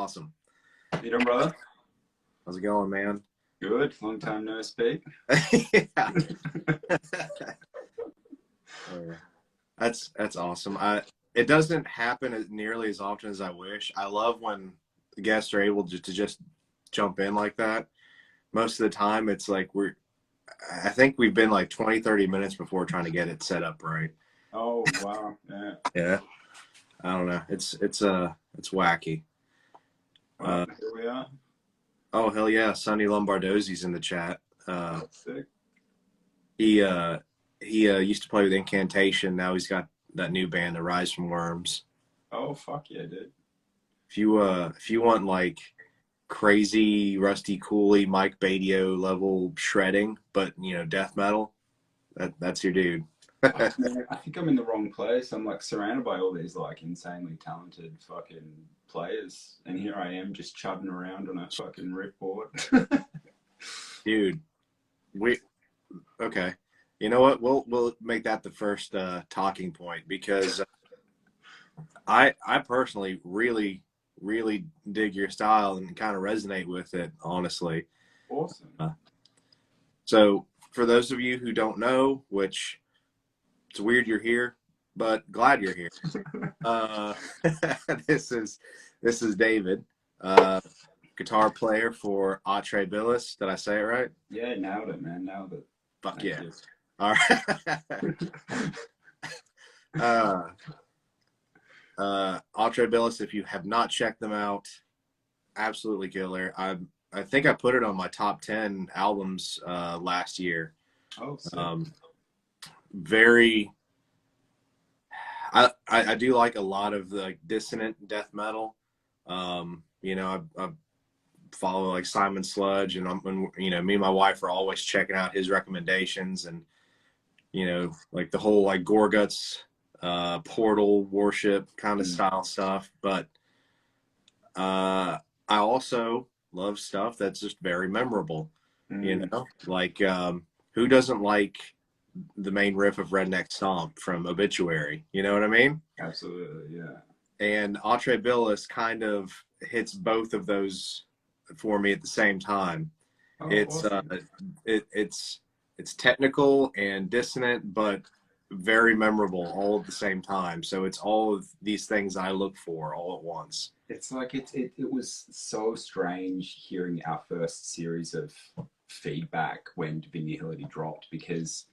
Awesome. You doing, brother? How's it going, man? Good. Long time no speak. Yeah. That's awesome. It doesn't happen as nearly as often as I wish. I love when the guests are able to just jump in like that. Most of the time, it's like I think we've been like 20, 30 minutes before trying to get it set up right. Oh, wow. Yeah. Yeah. I don't know. It's wacky. Well, here we are. Oh, hell yeah. Sonny Lombardozzi's in the chat. That's sick. He used to play with Incantation. Now he's got that new band, The Rise from Worms. Oh, fuck yeah, dude. If you want like crazy Rusty Cooley, Mike Badio level shredding, but death metal, that's your dude. I think I'm in the wrong place. I'm like surrounded by all these like insanely talented fucking players, and here I am just chudding around on a fucking riff board. Dude, okay. You know what? We'll make that the first talking point, because I personally really dig your style and kind of resonate with it, honestly. Awesome. So for those of you who don't know, which it's weird you're here, but glad you're here. This is David, guitar player for Atrae Billis. Did I say it right? Yeah, nailed it, man. Nailed it. Fuck Thank yeah. you. All right. Atrae Billis, if you have not checked them out, absolutely killer. I think I put it on my top 10 albums last year. Oh, sick. I do like a lot of the dissonant death metal. I follow like Simon Sludge, and me and my wife are always checking out his recommendations, and like the whole like Gorguts, Portal, Worship kind of style stuff. But I also love stuff that's just very memorable. Like who doesn't like the main riff of Redneck Stomp from Obituary? You know what I mean? Absolutely, yeah. And Atrae Billis kind of hits both of those for me at the same time. Oh, It's awesome. It's technical and dissonant, but very memorable all at the same time. So it's all of these things I look for all at once. It's like it was so strange hearing our first series of feedback when Divine Nihility dropped, because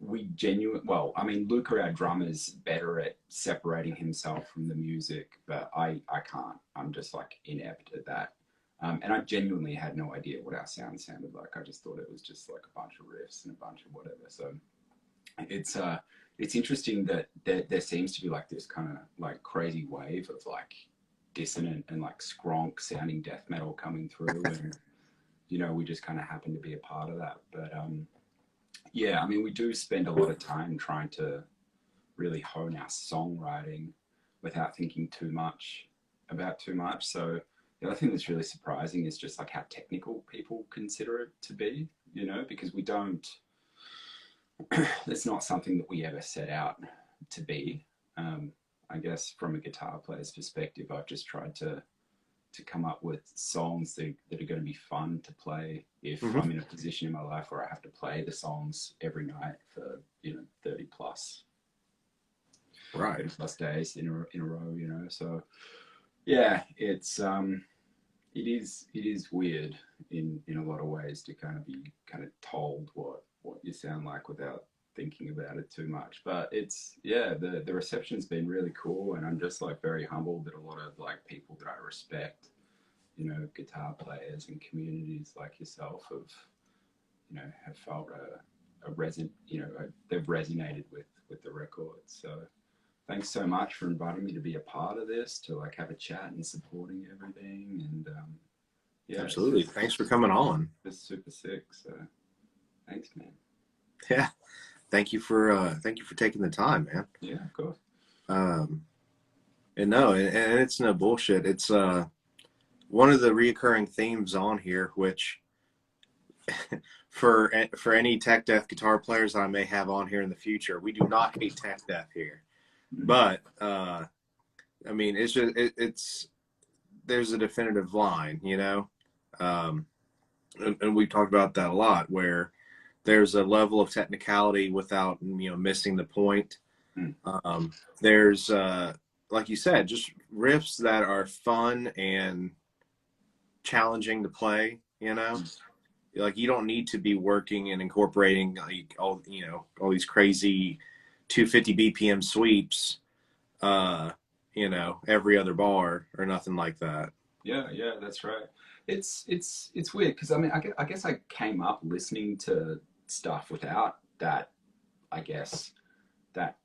Luca, our drummer, is better at separating himself from the music, but I can't. I'm just like inept at that. And I genuinely had no idea what our sound sounded like. I just thought it was just like a bunch of riffs and a bunch of whatever. So it's interesting that there seems to be like this kind of like crazy wave of like dissonant and like skronk sounding death metal coming through, and we just kind of happen to be a part of that. But yeah, I mean, we do spend a lot of time trying to really hone our songwriting without thinking too much about too much. So the other thing that's really surprising is just like how technical people consider it to be, because we don't, it's not something that we ever set out to be. I guess from a guitar player's perspective, I've just tried to come up with songs that are going to be fun to play if I'm in a position in my life where I have to play the songs every night for 30 plus days in a row, so yeah, it is weird in a lot of ways to kind of be kind of told what you sound like without thinking about it too much. But the reception's been really cool, and I'm just like very humbled that a lot of like people that I respect, guitar players and communities like yourself have felt they've resonated with the record. So thanks so much for inviting me to be a part of this, to like have a chat and supporting everything. And yeah, absolutely. Thanks for coming on. It's super sick. So thanks, man. Yeah. Thank you for taking the time, man. Yeah, of course. And it's no bullshit. It's one of the reoccurring themes on here, which for any tech death guitar players that I may have on here in the future, we do not hate tech death here. But I mean, it's just it's there's a definitive line, you know, um, and we talked about that a lot, where there's a level of technicality without, you know, missing the point. Mm. There's like you said, just riffs that are fun and challenging to play, you know. Like, you don't need to be working and incorporating like all, you know, all these crazy 250 BPM sweeps, you know, every other bar or nothing like that. Yeah, yeah, that's right. It's weird because I mean I guess I came up listening to stuff without that, I guess, that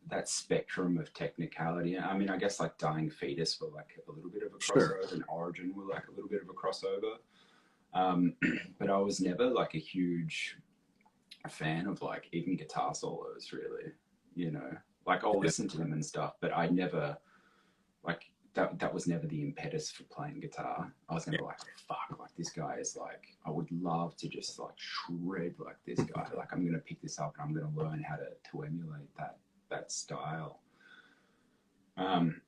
that spectrum of technicality. I mean, I guess like Dying Fetus were like a little bit of a Sure. crossover, and Origin were like a little bit of a crossover. But I was never like a huge fan of like even guitar solos, really. You know, like I'll Yeah. listen to them and stuff, but I never like that was never the impetus for playing guitar. I was never like, fuck, like this guy is like, I would love to just like shred like this guy. Like I'm gonna pick this up and I'm gonna learn how to emulate that style.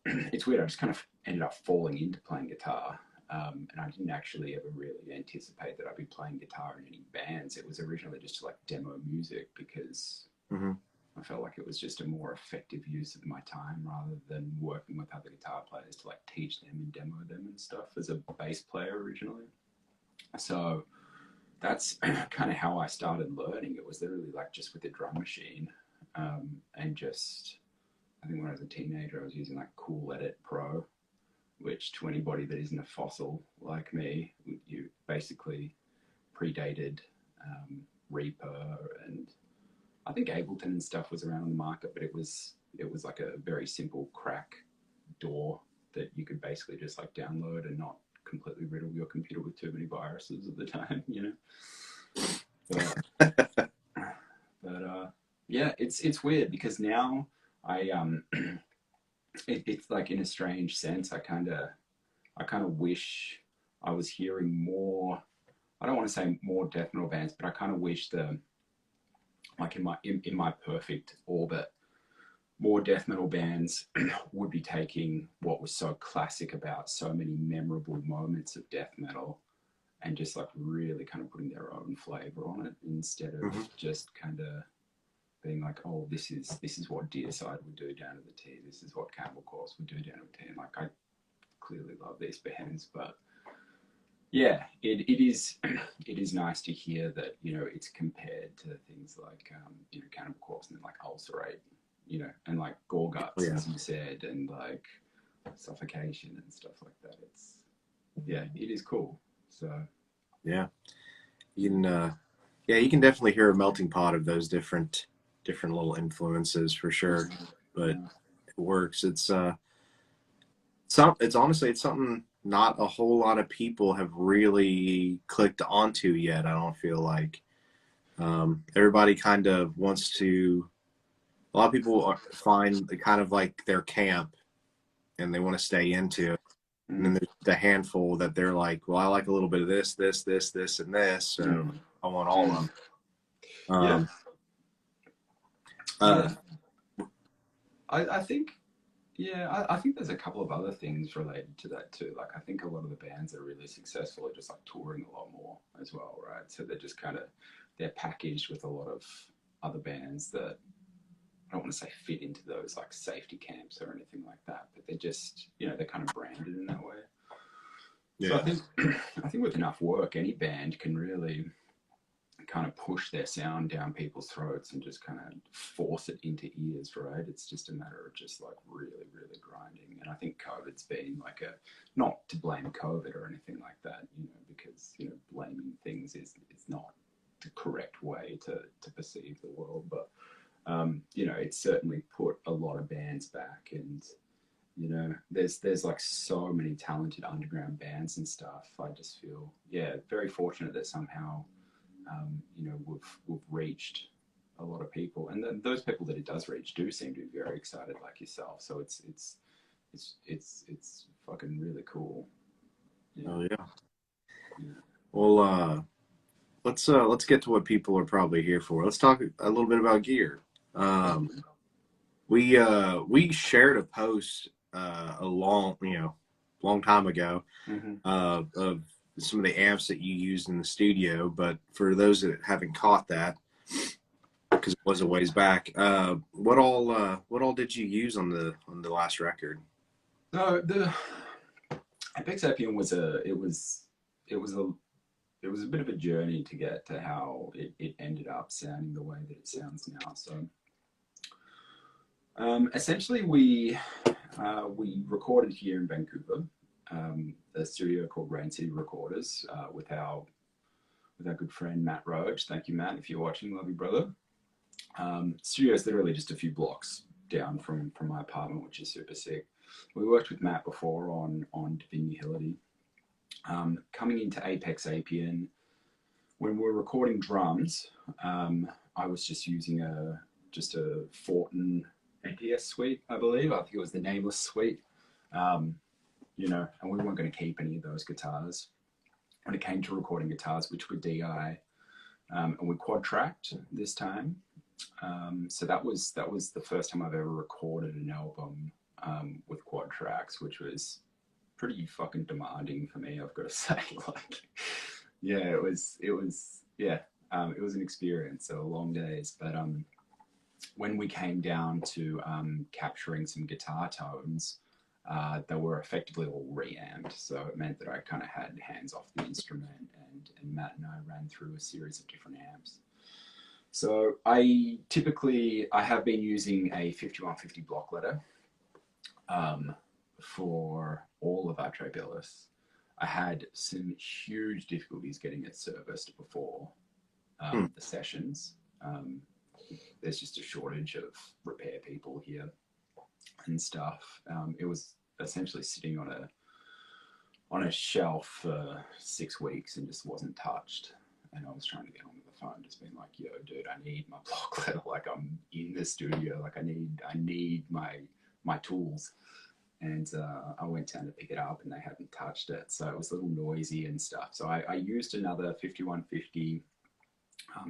It's weird. I just kind of ended up falling into playing guitar, and I didn't actually ever really anticipate that I'd be playing guitar in any bands. It was originally just to like demo music because Mm-hmm. I felt like it was just a more effective use of my time rather than working with other guitar players to like teach them and demo them and stuff as a bass player originally. So that's kind of how I started learning. It was literally like just with a drum machine, and just I think when I was a teenager, I was using like Cool Edit Pro, which to anybody that isn't a fossil like me, you basically predated Reaper, and I think Ableton and stuff was around on the market, but it was like a very simple crack door that you could basically just like download and not completely riddle your computer with too many viruses at the time, you know. But yeah, it's weird because now I it's like in a strange sense, I kind of wish I was hearing more. I don't want to say more death metal bands, but I kind of wish the like in my perfect orbit, more death metal bands would be taking what was so classic about so many memorable moments of death metal and just like really kind of putting their own flavor on it instead of Mm-hmm. just kind of being like, oh, this is what Deicide would do down to the T. This is what Cannibal Corpse would do down to the T. And like I clearly love these bands, but yeah, it is it is nice to hear that, you know, it's compared to things like you know, Cannibal Corpse and like Ulcerate, you know, and like Gorguts, Yeah. as you said, and like Suffocation and stuff like that. It's yeah, it is cool. So Yeah. You can, yeah, you can definitely hear a melting pot of those different little influences for sure. But yeah. it works. It's honestly, it's something not a whole lot of people have really clicked onto yet. I don't feel like, everybody kind of wants to. A lot of people find the kind of like their camp, and they want to stay into it. And then Mm. there's the handful that they're like, well, I like a little bit of this, this, this, this, and this, so Mm. I want all of Mm. them. Yeah, Uh, yeah. I think yeah, I think there's a couple of other things related to that too. Like I think a lot of the bands that are really successful are just like touring a lot more as well, right? So they're just kind of they're packaged with a lot of other bands that I don't want to say fit into those like safety camps or anything like that, but they're just, you know, they're kind of branded in that way. So yeah, I think with enough work, any band can really kind of push their sound down people's throats and just kind of force it into ears, right? It's just a matter of just like really, really grinding. And I think COVID's been like a, not to blame COVID or anything like that, you know, because, you know, blaming things is not the correct way to perceive the world. But, you know, it's certainly put a lot of bands back, and, you know, there's like so many talented underground bands and stuff. I just feel, yeah, very fortunate that somehow you know, we've reached a lot of people, and those people that it does reach do seem to be very excited, like yourself. So it's fucking really cool. Yeah. oh yeah. Yeah. Well, let's get to what people are probably here for. Let's talk a little bit about gear. Oh, We shared a post, a long, you know, long time ago, Mm-hmm. of some of the amps that you used in the studio. But for those that haven't caught that, because it was a ways back, what all did you use on the last record? So the Apex Apian was it was a bit of a journey to get to how it ended up sounding the way that it sounds now. So essentially, we recorded here in Vancouver, a studio called Rain City Recorders, with our good friend Matt Roach. Thank you, Matt, if you're watching, love you, brother. Studio is literally just a few blocks down from my apartment, which is super sick. We worked with Matt before on Divinity Hillity. Coming into Apex Apian, when we were recording drums, I was just using a Fortin APS suite, I believe. I think it was the Nameless suite. You know, and we weren't going to keep any of those guitars. When it came to recording guitars, which were DI, and we quad tracked this time. So that was the first time I've ever recorded an album with quad tracks, which was pretty fucking demanding for me, I've got to say. Like, yeah, it was an experience. So long days, but when we came down to capturing some guitar tones, they were effectively all reamped. So it meant that I kind of had hands off the instrument, and Matt and I ran through a series of different amps. So I have been using a 5150 block letter for all of Atrae Billis. I had some huge difficulties getting it serviced before the sessions. There's just a shortage of repair people here and stuff. It was essentially sitting on a shelf for 6 weeks and just wasn't touched. And I was trying to get on the phone, just being like, "Yo, dude, I need my block letter. Like, I'm in the studio. Like, I need my tools." And I went down to pick it up, and they hadn't touched it, so it was a little noisy and stuff. So I used another 5150,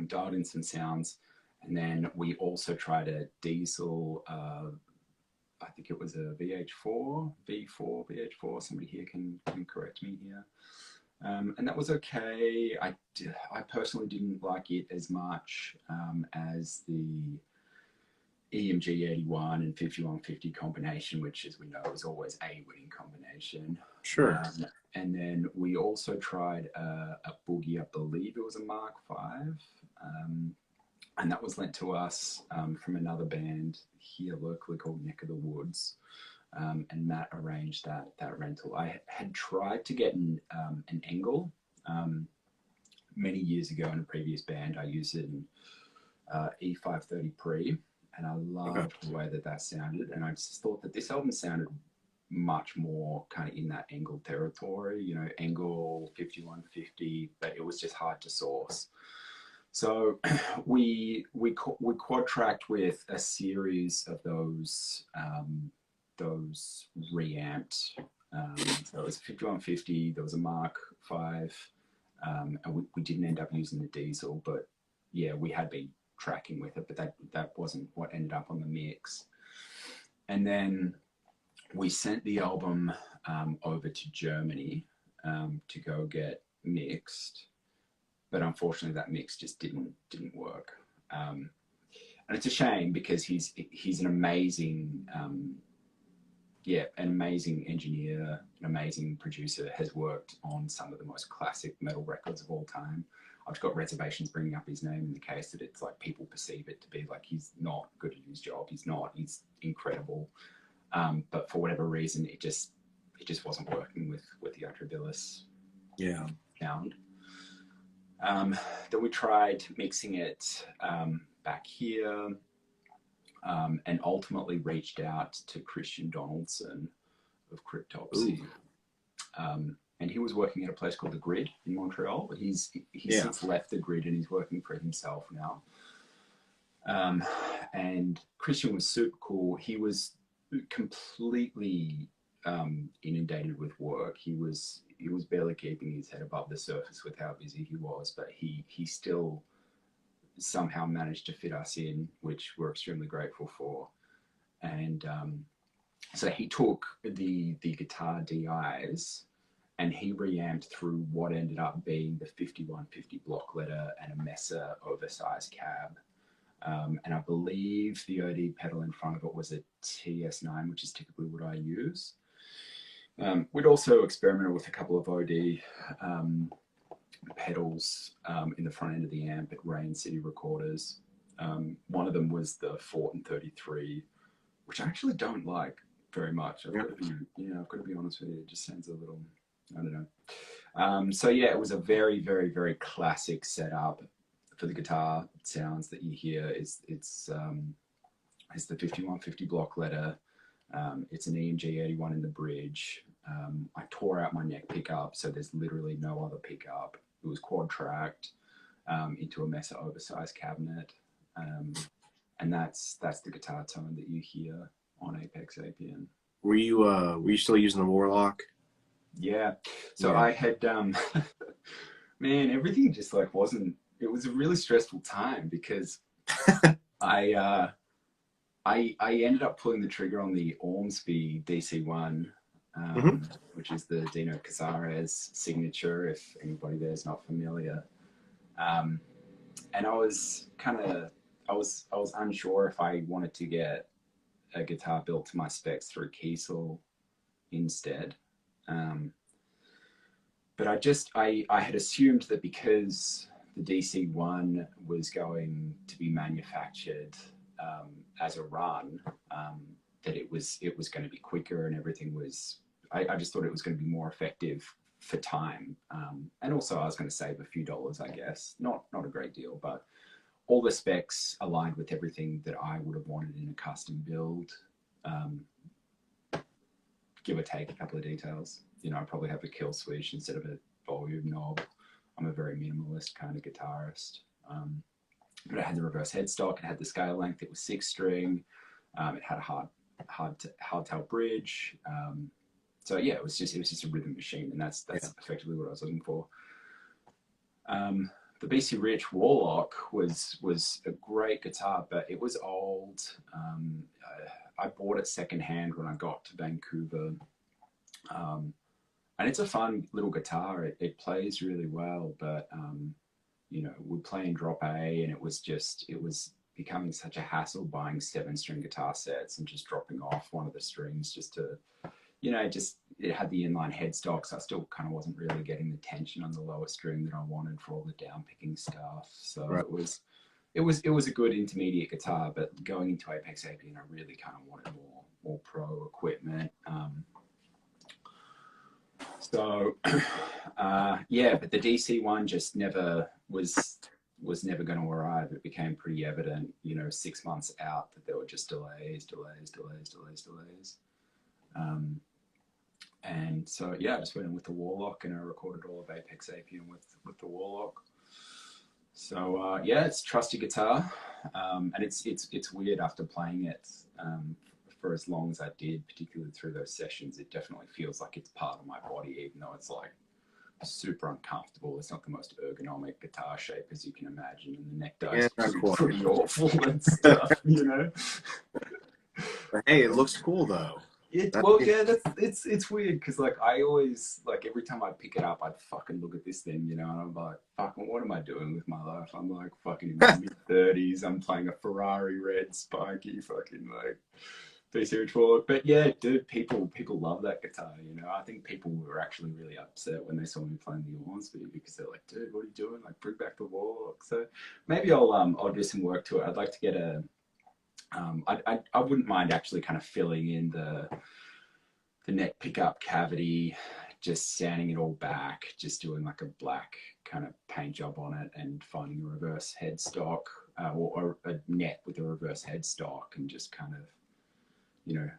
dialed in some sounds, and then we also tried a diesel. I think it was a V4 VH4. Somebody here can correct me here. And that was okay. I personally didn't like it as much as the EMG 81 and 5150 combination, which, as we know, is always a winning combination. Sure. And then we also tried a Boogie, I believe it was a Mark V, and that was lent to us from another band here locally called Neck of the Woods. And Matt arranged that rental. I had tried to get an Engel many years ago in a previous band. I used it in E530 Pre, and I loved the way that sounded. And I just thought that this album sounded much more kind of in that Engel territory, you know, Engel 5150, but it was just hard to source. So we quad tracked with a series of those reamped. So it was 5150, there was a Mark V, and we didn't end up using the diesel, but yeah, we had been tracking with it, but that wasn't what ended up on the mix. And then we sent the album over to Germany to go get mixed, but unfortunately that mix just didn't work. And it's a shame because he's an amazing an amazing engineer, an amazing producer, has worked on some of the most classic metal records of all time. I've got reservations bringing up his name in the case that it's like people perceive it to be like he's not good at his job. He's not. He's incredible, but for whatever reason, it just wasn't working with the Atrae Billis sound. Then we tried mixing it back here. And ultimately reached out to Christian Donaldson of Cryptopsy. And he was working at a place called The Grid in Montreal. He's since left The Grid and he's working for himself now. And Christian was super cool. He was completely inundated with work. He was barely keeping his head above the surface with how busy he was, but he still somehow managed to fit us in, which we're extremely grateful for. And So he took the guitar DIs and he reamped through what ended up being the 5150 block letter and a Mesa oversized cab. And I believe the OD pedal in front of it was a TS9, which is typically what I use. We'd also experimented with a couple of OD pedals in the front end of the amp at Rain City Recorders. One of them was the Fortin 33, which I actually don't like very much. I've got to be honest with you. It just sounds a little, I don't know. So yeah, it was a very, very, very classic setup for the guitar sounds that you hear. It's the 5150 block letter. It's an EMG 81 in the bridge. I tore out my neck pickup, so there's literally no other pickup. It was quad tracked into a Mesa oversized cabinet. And that's the guitar tone that you hear on Apex APN. Were you still using the Warlock? Yeah. So I had man, everything just like wasn't. It was a really stressful time because I ended up pulling the trigger on the Ormsby DC1, which is the Dino Cazares signature, if anybody there's not familiar. And I was unsure if I wanted to get a guitar built to my specs through Kiesel instead. But I had assumed that because the DC1 was going to be manufactured as a run, that it was going to be quicker and everything was. I just thought it was going to be more effective for time, and also I was going to save a few dollars, I guess. Not a great deal, but all the specs aligned with everything that I would have wanted in a custom build. Give or take a couple of details. You know, I probably have a kill switch instead of a volume knob. I'm a very minimalist kind of guitarist. But it had the reverse headstock. It had the scale length. It was 6-string. It had a hardtail bridge. So yeah, it was just a rhythm machine, and that's effectively what I was looking for. The BC Rich Warlock was a great guitar, but it was old. I bought it secondhand when I got to Vancouver. And it's a fun little guitar. It plays really well, but you know, we play in drop A, and it was becoming such a hassle buying 7-string guitar sets and just dropping off one of the strings just to, you know, it had the inline headstock, so I still kind of wasn't really getting the tension on the lower string that I wanted for all the down picking stuff. So right. It was a good intermediate guitar, but going into Apex APN, I really kind of wanted more pro equipment. Yeah, but the DC one just never was never going to arrive. It became pretty evident, you know, 6 months out that there were just delays. And so yeah, I just went in with the Warlock, and I recorded all of Apex APN with the Warlock. So yeah, it's a trusty guitar, and it's weird after playing it for as long as I did, particularly through those sessions. It definitely feels like it's part of my body, even though it's like super uncomfortable. It's not the most ergonomic guitar shape, as you can imagine, and the neck dies pretty awful and stuff, you know. But hey, it looks cool though. It's weird because like I always, like, every time I pick it up, I'd fucking look at this thing, you know, and I'm like, fucking, what am I doing with my life? I'm like fucking in my mid-30s. I'm playing a Ferrari red spiky fucking like BC Rich Warlock. But yeah, dude, people love that guitar, you know. I think people were actually really upset when they saw me playing the Ormsby because they're like, dude, what are you doing? Like, bring back the Warlock. So maybe I'll do some work to it. I'd like to get a I wouldn't mind actually kind of filling in the neck pickup cavity, just sanding it all back, just doing like a black kind of paint job on it, and finding a reverse headstock or a neck with a reverse headstock, and just kind of, you know,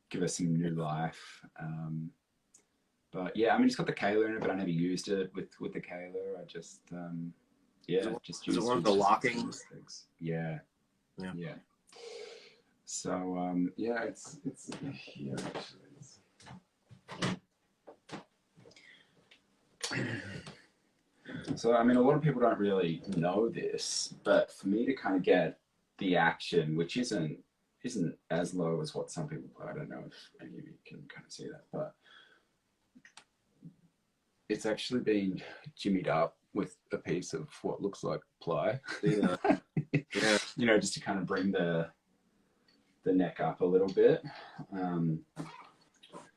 give us some new life. But yeah, I mean, it's got the Kaler in it, but I never used it with the Kaler. I just just used it. Is it one of the locking? Yeah. So yeah, it's here actually. So I mean, a lot of people don't really know this, but for me to kind of get the action, which isn't isn't as low as what some people play. I don't know if any of you can kind of see that, but it's actually been jimmied up with a piece of what looks like ply. Yeah. Yeah. You know, just to kind of bring the neck up a little bit.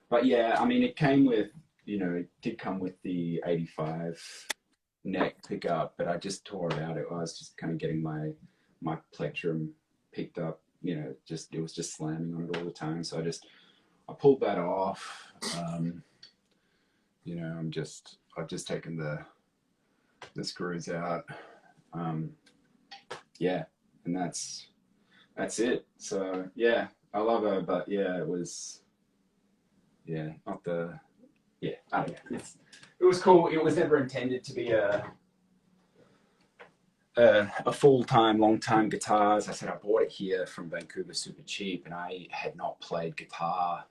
But yeah, I mean, it came with, you know, it did come with the 85 neck pickup, but I just tore it out. I was just kind of getting my plectrum picked up, you know, it was just slamming on it all the time. So I pulled that off. You know, I've just taken the screws out. Yeah, and that's it. So yeah, I love her, but yeah, it was, yeah, not the, yeah, I don't know. It was cool. It was never intended to be a full-time, long-time guitar. As I said, I bought it here from Vancouver super cheap, and I had not played guitar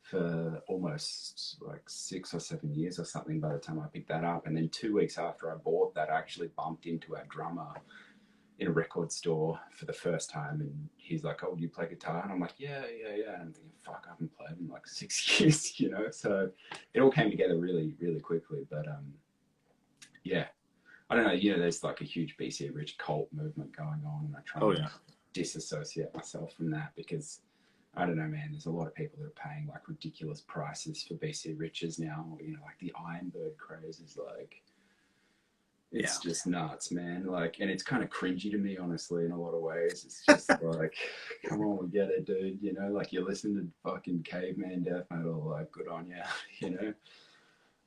for almost like 6 or 7 years or something by the time I picked that up. And then 2 weeks after I bought that, I actually bumped into our drummer in a record store for the first time, and he's like, "Oh, do you play guitar?" And I'm like, yeah. And I'm thinking, fuck, I haven't played in like 6 years, you know? So it all came together really, really quickly. But yeah, I don't know, you know, there's like a huge BC Rich cult movement going on, and I try to disassociate myself from that, because I don't know, man, there's a lot of people that are paying like ridiculous prices for BC Riches now. You know, like the Ironbird craze is like, it's just nuts, man. Like, and it's kind of cringy to me, honestly, in a lot of ways. It's just like, come on, we get it, dude. You know, like, you're listening to fucking caveman death metal, like, good on you, you know?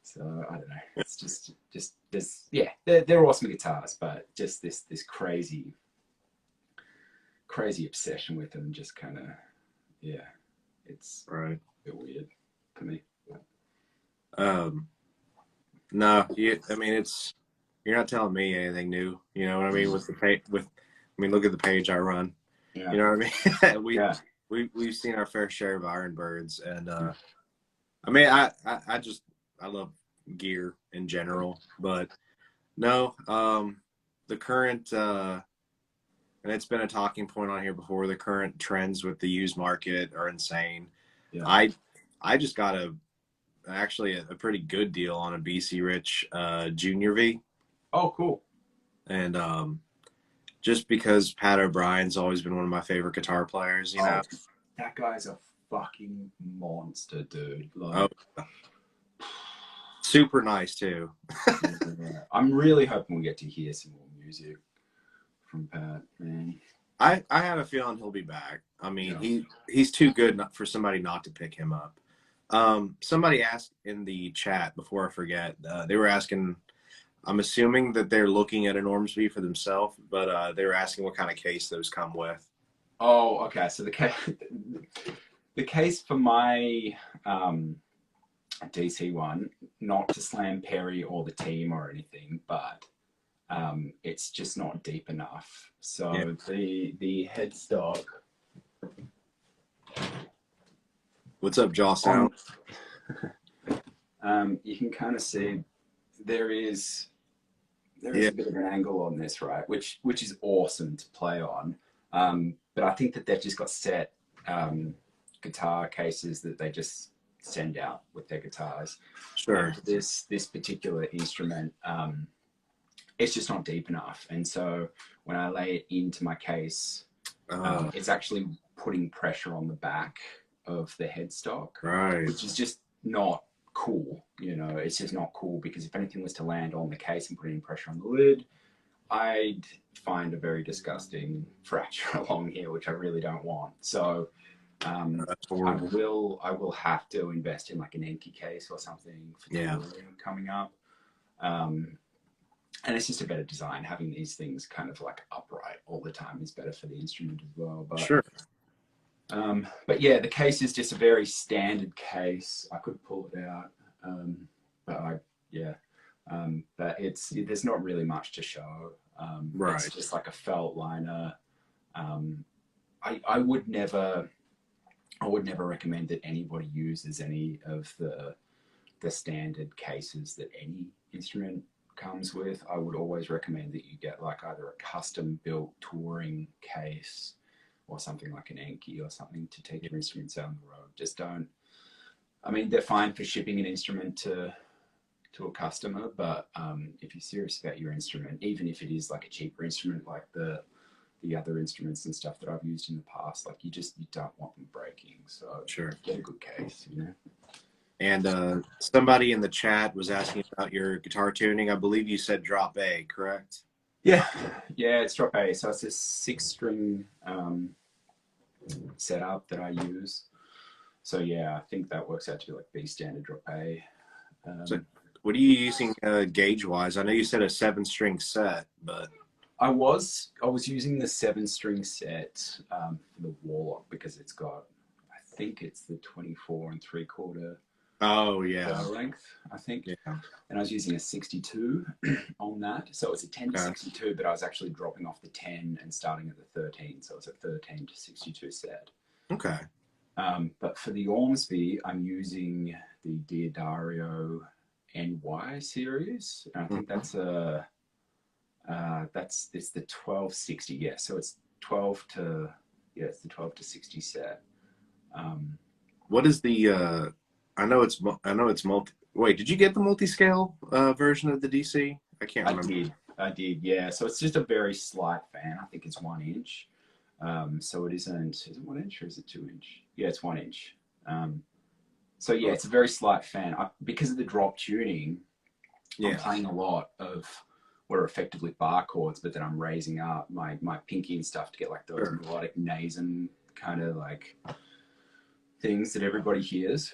So I don't know. It's just this, yeah, they're awesome guitars, but just this crazy obsession with them, just kind of, yeah, it's Right. a bit weird to me. No, I mean, you're not telling me anything new. You know what I mean? Look at the page I run. Yeah. You know what I mean? We've seen our fair share of Ironbirds, and I mean, I love gear in general, but no, the current and it's been a talking point on here before. The current trends with the used market are insane. Yeah. I just got actually a pretty good deal on a BC Rich Junior V. Oh, cool. And just because Pat O'Brien's always been one of my favorite guitar players, you know. That guy's a fucking monster, dude. Like, super nice too. Yeah. I'm really hoping we get to hear some more music from Pat, man. I have a feeling he'll be back. I mean, he's too good for somebody not to pick him up. Somebody asked in the chat, before I forget, they were asking, I'm assuming that they're looking at an Ormsby for themselves, but they were asking what kind of case those come with. Oh, okay. So the case for my DC one, not to slam Perry or the team or anything, but it's just not deep enough. So the headstock. What's up, Jaw Sound? You can kind of see there is a bit of an angle on this, right? Which is awesome to play on. But I think that they've just got set guitar cases that they just send out with their guitars. Sure. This particular instrument, it's just not deep enough, and so when I lay it into my case, it's actually putting pressure on the back of the headstock, right? Which is just not cool. You know, it's just not cool, because if anything was to land on the case and put any pressure on the lid, I'd find a very disgusting fracture along here, which I really don't want. So I will have to invest in like an Enki case or something for coming up. And it's just a better design. Having these things kind of like upright all the time is better for the instrument as well. But, sure. But yeah, the case is just a very standard case. I could pull it out, but there's not really much to show. Right. It's just like a felt liner. I would never recommend that anybody uses any of the standard cases that any instrument comes with. I would always recommend that you get like either a custom built touring case or something like an Enki or something to take your instruments out on the road. Just don't. I mean, they're fine for shipping an instrument to a customer, but if you're serious about your instrument, even if it is like a cheaper instrument, like the other instruments and stuff that I've used in the past, like you don't want them breaking. So Sure. get a good case, you know. And somebody in the chat was asking about your guitar tuning. I believe you said drop A, correct? Yeah, it's drop A. So it's a 6-string setup that I use. So yeah, I think that works out to be like B standard drop A. So what are you using gauge wise? I know you said a 7-string set, but I was using the 7-string set for the Warlock because it's got, I think it's the 24 3/4. Oh yeah, length, I think. yeah. And I was using a 62 on that. So it's a 10 to 62, but I was actually dropping off the 10 and starting at the 13. So it's a 13 to 62 set. Okay. But for the Ormsby, I'm using the Diodario NY series. And I think that's it's the 1260. Yeah, so it's 12 to it's the 12 to 60 set. What is the I know it's multi. Wait, did you get the multi-scale version of the DC? I can't remember. I did. Yeah. So it's just a very slight fan. I think it's 1 inch. So it isn't. Is it 1 inch or is it 2 inch? Yeah, it's 1 inch. So yeah, it's a very slight fan. Because of the drop tuning, I'm playing a lot of what are effectively bar chords, but then I'm raising up my pinky and stuff to get like those melodic nasum kind of like things that everybody hears.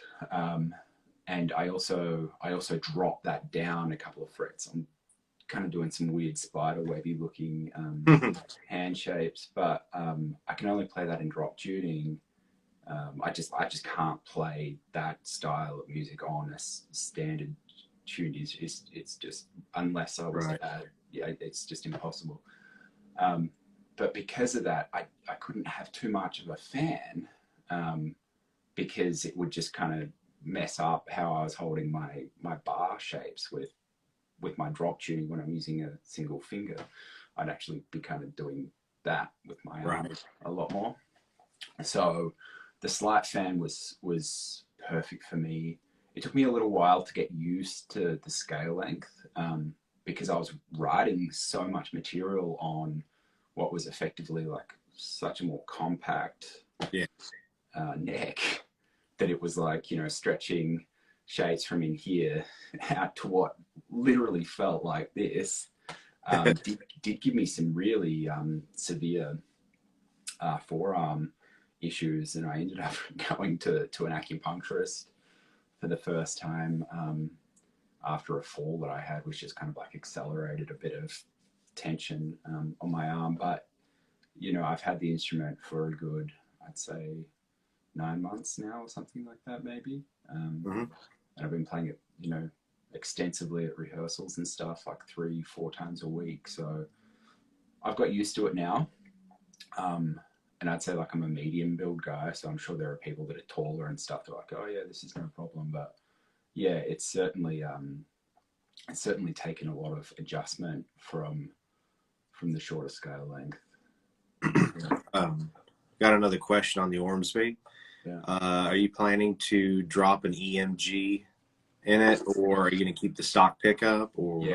And I also drop that down a couple of frets. I'm kind of doing some weird spider webby looking hand shapes, but I can only play that in drop tuning. I just can't play that style of music on a standard tune. It's just, unless I was it's just impossible. But because of that, I couldn't have too much of a fan because it would just kind of mess up how I was holding my bar shapes with my drop tuning when I'm using a single finger. I'd actually be kind of doing that with my arm a lot more. So the slight fan was perfect for me. It took me a little while to get used to the scale length because I was writing so much material on what was effectively like such a more compact neck that it was like, you know, stretching shades from in here out to what literally felt like this. Did give me some really severe forearm issues, and I ended up going to an acupuncturist for the first time after a fall that I had, which just kind of like accelerated a bit of tension on my arm. But you know, I've had the instrument for a good, I'd say, 9 months now or something like that, maybe. And I've been playing it, you know, extensively at rehearsals and stuff, like 3-4 times a week. So I've got used to it now. And I'd say like I'm a medium build guy, so I'm sure there are people that are taller and stuff. They're like, oh yeah, this is no problem. But yeah, it's certainly taken a lot of adjustment from the shorter scale length. Got another question on the Ormsby. Yeah. Are you planning to drop an EMG in it, or are you going to keep the stock pickup? Or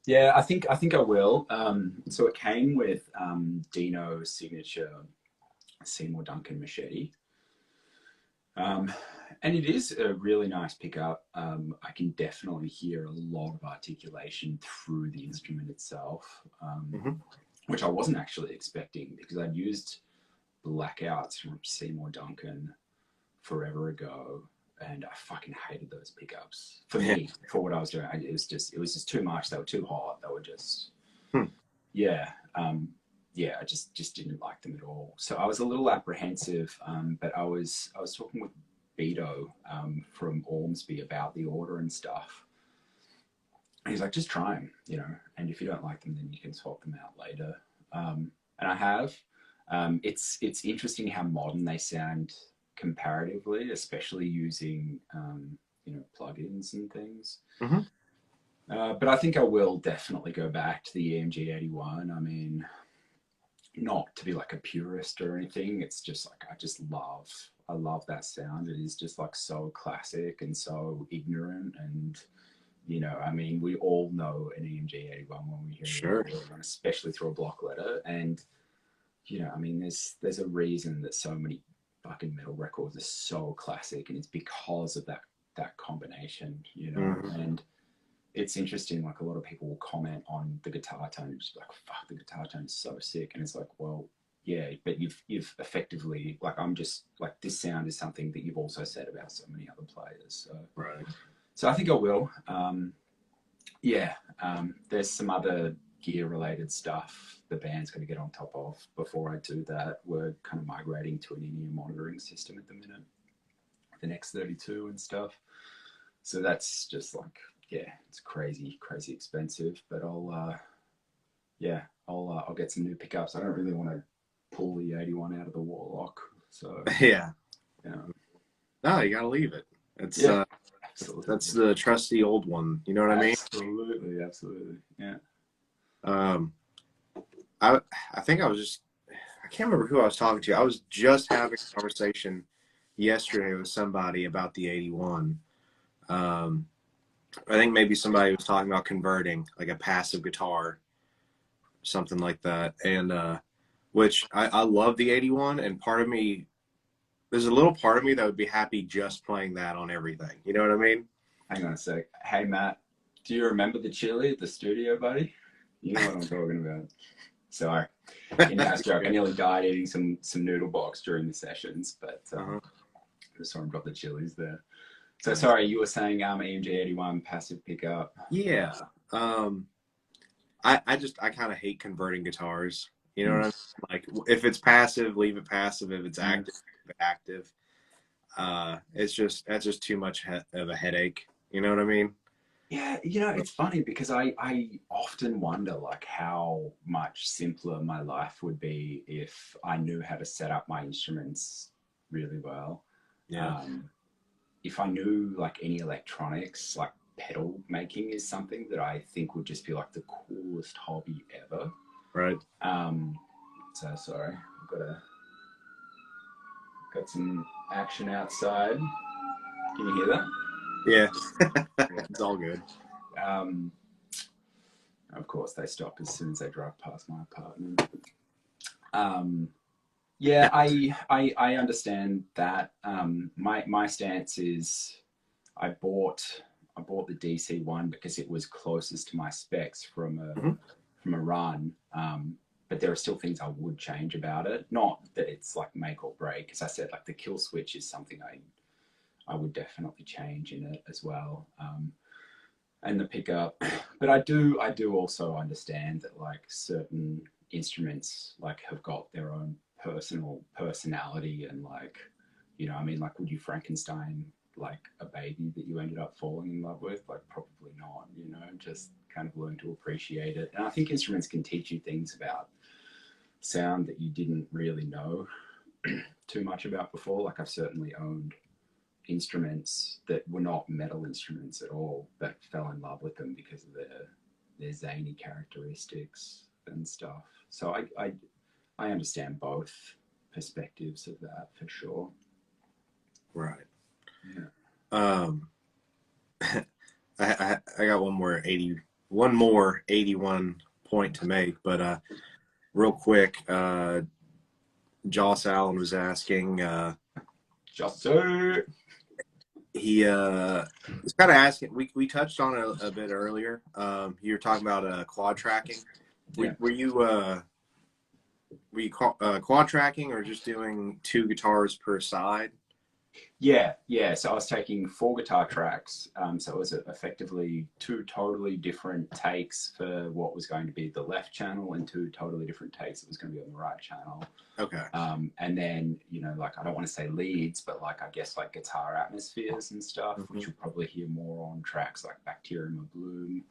yeah, I think I will. So it came with Dino's signature Seymour Duncan machete, and it is a really nice pickup. I can definitely hear a lot of articulation through the instrument itself, which I wasn't actually expecting because I'd used Blackouts from Seymour Duncan forever ago, and I fucking hated those pickups for me, for what I was doing. It was just too much. They were too hot. They were just I just didn't like them at all. So I was a little apprehensive, but I was talking with Beto from Ormsby about the order and stuff. And he's like, just try them, you know, and if you don't like them, then you can swap them out later. And I have. It's interesting how modern they sound comparatively, especially using you know, plugins and things. But I think I will definitely go back to the EMG 81. I mean, not to be like a purist or anything. It's just like I love that sound. It is just like so classic and so ignorant. And you know, I mean, we all know an EMG 81 when we hear Sure. it, especially through a block letter. And you know, I mean, there's a reason that so many fucking metal records are so classic, and it's because of that combination, you know. Mm-hmm. And it's interesting, like a lot of people will comment on the guitar tone and just like, fuck, the guitar tone is so sick. And it's like, well, yeah, but you've effectively, like, I'm just like, this sound is something that you've also said about so many other players. So Right. so I think I will. There's some other gear related stuff the band's going to get on top of. Before I do that, we're kind of migrating to an in-ear monitoring system at the minute, the X32 and stuff. So that's just like, yeah, it's crazy expensive. But I'll get some new pickups. I don't really want to pull the 81 out of the Warlock. So Yeah. yeah. No, you gotta leave it. It's Absolutely. that's the trusty old one. You know what I mean? Absolutely. Yeah. I think I can't remember who I was talking to. I was just having a conversation yesterday with somebody about the 81. I think maybe somebody was talking about converting like a passive guitar, something like that. And which I love the 81, and part of me, there's a little part of me that would be happy just playing that on everything. You know what I mean? Hang on a sec. Hey Matt, do you remember the chili at the studio, buddy? You know what I'm talking about. Sorry. In-house joke. I nearly died eating some noodle box during the sessions, but I just saw him drop the chilies there. So sorry, you were saying EMG 81 passive pickup. Yeah. I kind of hate converting guitars. You know what I mean? Like, if it's passive, leave it passive. If it's active, leave it active. That's just too much of a headache. You know what I mean? Yeah, you know, it's funny because I often wonder like how much simpler my life would be if I knew how to set up my instruments really well. Yeah. If I knew like any electronics, like pedal making is something that I think would just be like the coolest hobby ever. Right. So sorry, got some action outside. Can you hear that? Yeah. It's all good. Of course, they stop as soon as they drive past my apartment. Yeah, I understand that. My stance is I bought the DC one because it was closest to my specs from a run. But there are still things I would change about it. Not that it's like make or break. As I said, like the kill switch is something I would definitely change in it as well. And the pickup. But I do also understand that like certain instruments like have got their own personal personality, and like, you know, I mean, like, would you Frankenstein like a baby that you ended up falling in love with? Like, probably not, you know, just kind of learn to appreciate it. And I think instruments can teach you things about sound that you didn't really know too much about before. Like, I've certainly owned instruments that were not metal instruments at all, but fell in love with them because of their zany characteristics and stuff. So I understand both perspectives of that for sure. Right. Yeah. I got one more 81 point to make, but real quick, Joss Allen was asking, he was kind of asking, we touched on it a bit earlier. You were talking about quad tracking. Were you quad tracking or just doing 2 guitars per side? Yeah. So I was taking 4 guitar tracks. So it was effectively 2 totally different takes for what was going to be the left channel, and 2 totally different takes that was going to be on the right channel. Okay. And then, you know, like, I don't want to say leads, but like, I guess like guitar atmospheres and stuff, which you'll probably hear more on tracks like Bacterium or Bloom.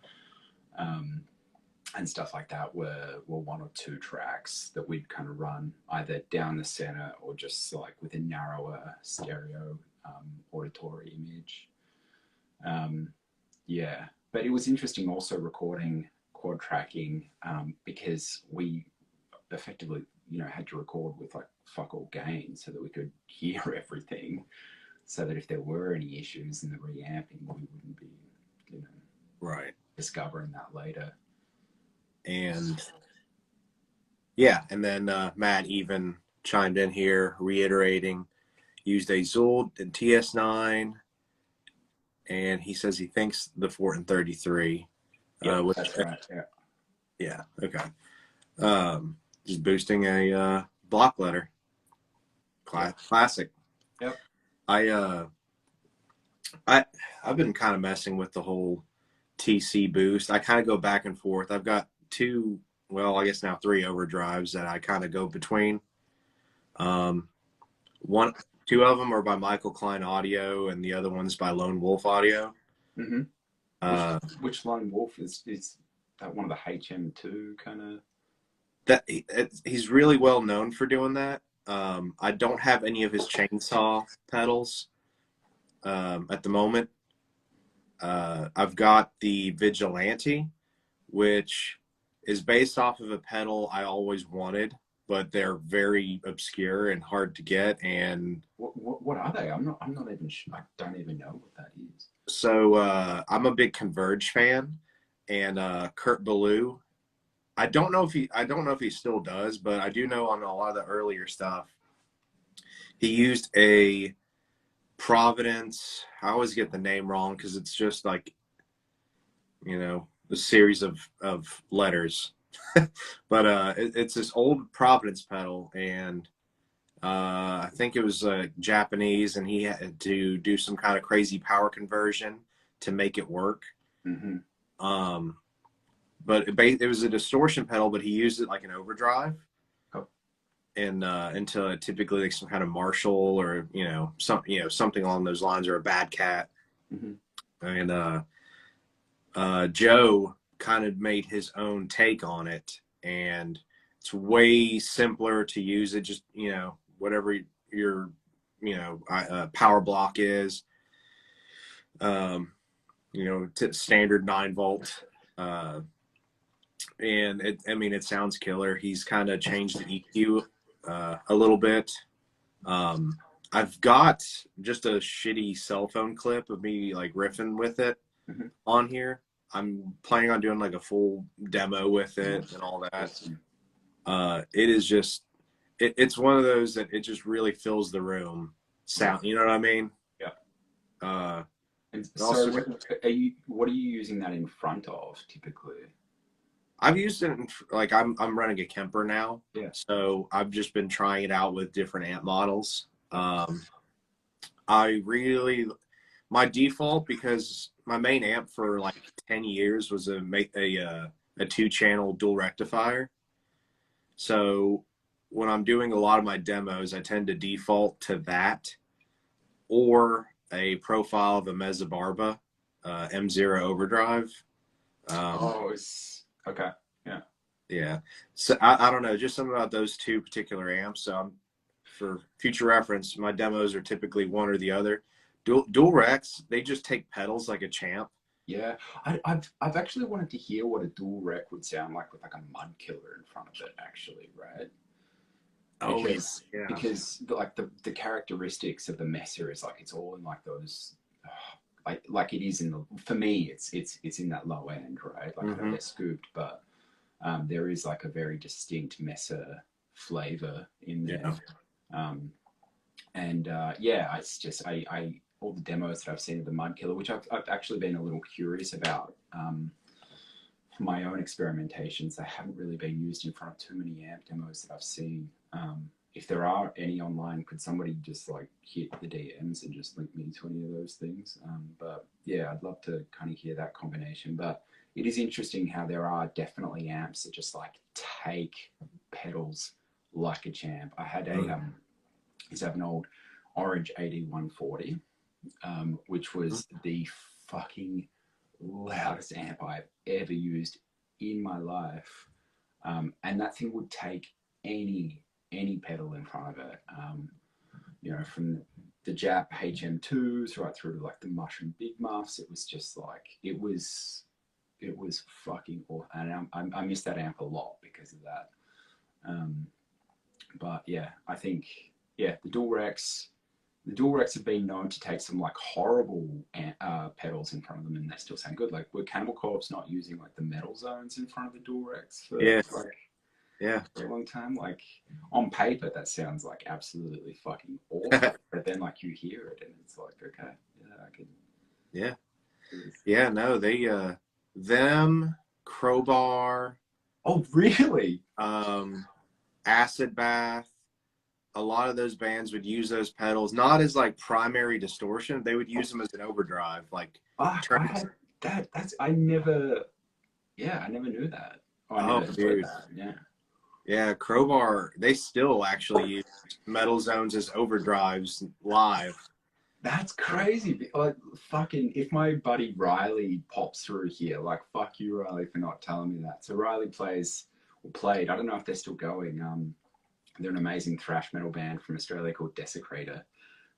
And stuff like that were 1 or 2 tracks that we'd kind of run either down the center or just like with a narrower stereo auditory image. Yeah, but it was interesting also recording Chord Tracking because we effectively, you know, had to record with like fuck all gain so that we could hear everything, so that if there were any issues in the reamping, we wouldn't be, you know, Right. discovering that later. And yeah, and then Matt even chimed in here, reiterating, used a Zool and TS9, and he says he thinks the Fortin 33. Yeah, that's right. Yeah. Yeah. Okay. Just boosting a block letter. Classic. Yep. I've been kind of messing with the whole TC boost. I kind of go back and forth. I've got two, well, I guess now three overdrives that I kind of go between. Two of them are by Michael Klein Audio, and the other one's by Lone Wolf Audio. Mm-hmm. Which Lone Wolf is that one of the HM2 kind of? That he's really well known for doing that. I don't have any of his chainsaw pedals at the moment. I've got the Vigilante, which is based off of a pedal I always wanted, but they're very obscure and hard to get. And what are they? I'm not even sure. I don't even know what that is. So I'm a big Converge fan, and Kurt Ballou. I don't know if he still does, but I do know on a lot of the earlier stuff, he used a Providence. I always get the name wrong because it's just like, you know, a series of letters. But it's this old Providence pedal, and I think it was Japanese, and he had to do some kind of crazy power conversion to make it work. Mm-hmm. But it was a distortion pedal, but he used it like an overdrive. Oh. And into typically like some kind of Marshall or something along those lines, or a Bad Cat. Mm-hmm. And Joe kind of made his own take on it, and it's way simpler to use. It just, whatever your power block is, standard 9-volt, and it sounds killer. He's kind of changed the EQ a little bit. I've got just a shitty cell phone clip of me like riffing with it on here. I'm planning on doing like a full demo with it and all that. It is just, it's one of those that it just really fills the room sound. You know what I mean? Yeah. And so what are you using that in front of typically? I've used it I'm running a Kemper now. Yeah. So I've just been trying it out with different amp models. My default, because my main amp for like 10 years was a 2-channel dual rectifier. So when I'm doing a lot of my demos, I tend to default to that, or a profile of a Mezzabarba M0 Overdrive. Okay. Yeah. Yeah. So I don't know, just something about those two particular amps. So for future reference, my demos are typically one or the other. Dual Recs, they just take pedals like a champ. Yeah, I've actually wanted to hear what a dual rec would sound like with like a mud killer in front of it, actually, right? Because like the characteristics of the Messer is like it's all in like those, like it is in the, for me it's in that low end, right? Like I know they're scooped, but there is like a very distinct Messer flavor in there. It's just I all the demos that I've seen of the Mud Killer, which I've actually been a little curious about for my own experimentations. They haven't really been used in front of too many amp demos that I've seen. If there are any online, could somebody just like hit the DMs and just link me to any of those things? But yeah, I'd love to kind of hear that combination. But it is interesting how there are definitely amps that just like take pedals like a champ. I had I have an old Orange AD140, which was the fucking loudest amp I've ever used in my life. And that thing would take any pedal in front of it. From the Jap HM2s right through to like the Mushroom Big Muffs. It was just like, it was fucking awesome. And I miss that amp a lot because of that. But yeah, I think, yeah, the dual Rex have been known to take some like horrible pedals in front of them, and they still sound good. Like, were Cannibal Corpse not using like the metal zones in front of the dual Rex for Yeah. like Yeah. for a long time? Like, on paper, that sounds like absolutely fucking awesome. But then like you hear it and it's like, okay, yeah, I can. Yeah. Yeah, no, they them, Crowbar, Oh, really? Acid Bath, a lot of those bands would use those pedals not as like primary distortion. They would use them as an overdrive, like I had that. I never knew that. Oh, I never heard that. Yeah. Yeah, Crowbar, they still actually use metal zones as overdrives live. That's crazy. Like, fucking, if my buddy Riley pops through here, like, fuck you, Riley, for not telling me that. So Riley played, I don't know if they're still going. They're an amazing thrash metal band from Australia called Desecrator.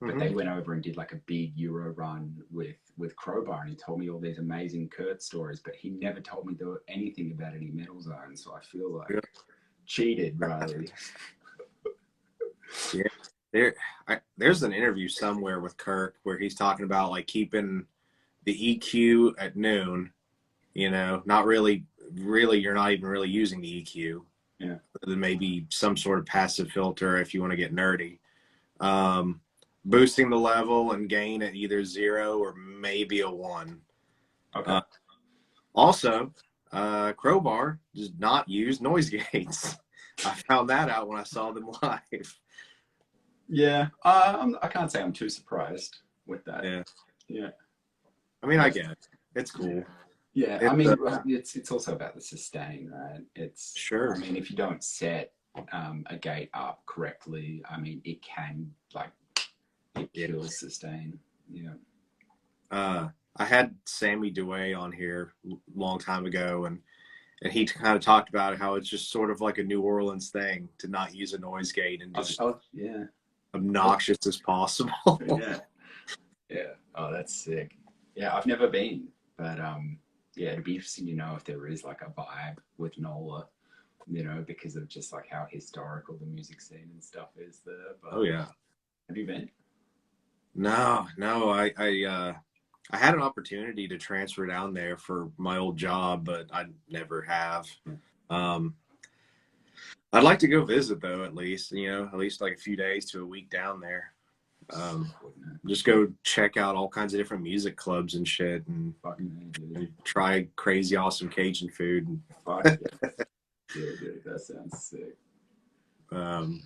But they went over and did like a big Euro run with Crowbar, and he told me all these amazing Kurt stories, but he never told me there were anything about any metal zones. So I feel like cheated, Riley. Yeah, there's an interview somewhere with Kirk where he's talking about like keeping the EQ at noon. You know, not really. You're not even really using the EQ. Yeah. Then maybe some sort of passive filter if you want to get nerdy. Boosting the level and gain at either 0 or maybe a 1. Okay. Also, Crowbar does not use noise gates. I found that out when I saw them live. Yeah, I can't say I'm too surprised with that. Yeah. I mean, I get it. It's cool. Yeah, I mean, it's also about the sustain, right? It's sure. I mean, if you don't set a gate up correctly, I mean, it can like it kills sustain. Yeah. I had Sammy Dewey on here a long time ago, and he kind of talked about how it's just sort of like a New Orleans thing to not use a noise gate and just obnoxious as possible. Yeah. Oh, that's sick. Yeah, I've never been, but yeah, it'd be interesting to know if there is like a vibe with NOLA, you know, because of just like how historical the music scene and stuff is there. But, oh yeah. Have you been? No. I had an opportunity to transfer down there for my old job, but I never have. I'd like to go visit though, at least like a few days to a week down there. Just go check out all kinds of different music clubs and shit, and try crazy awesome Cajun food. Yeah, dude, that sounds sick. And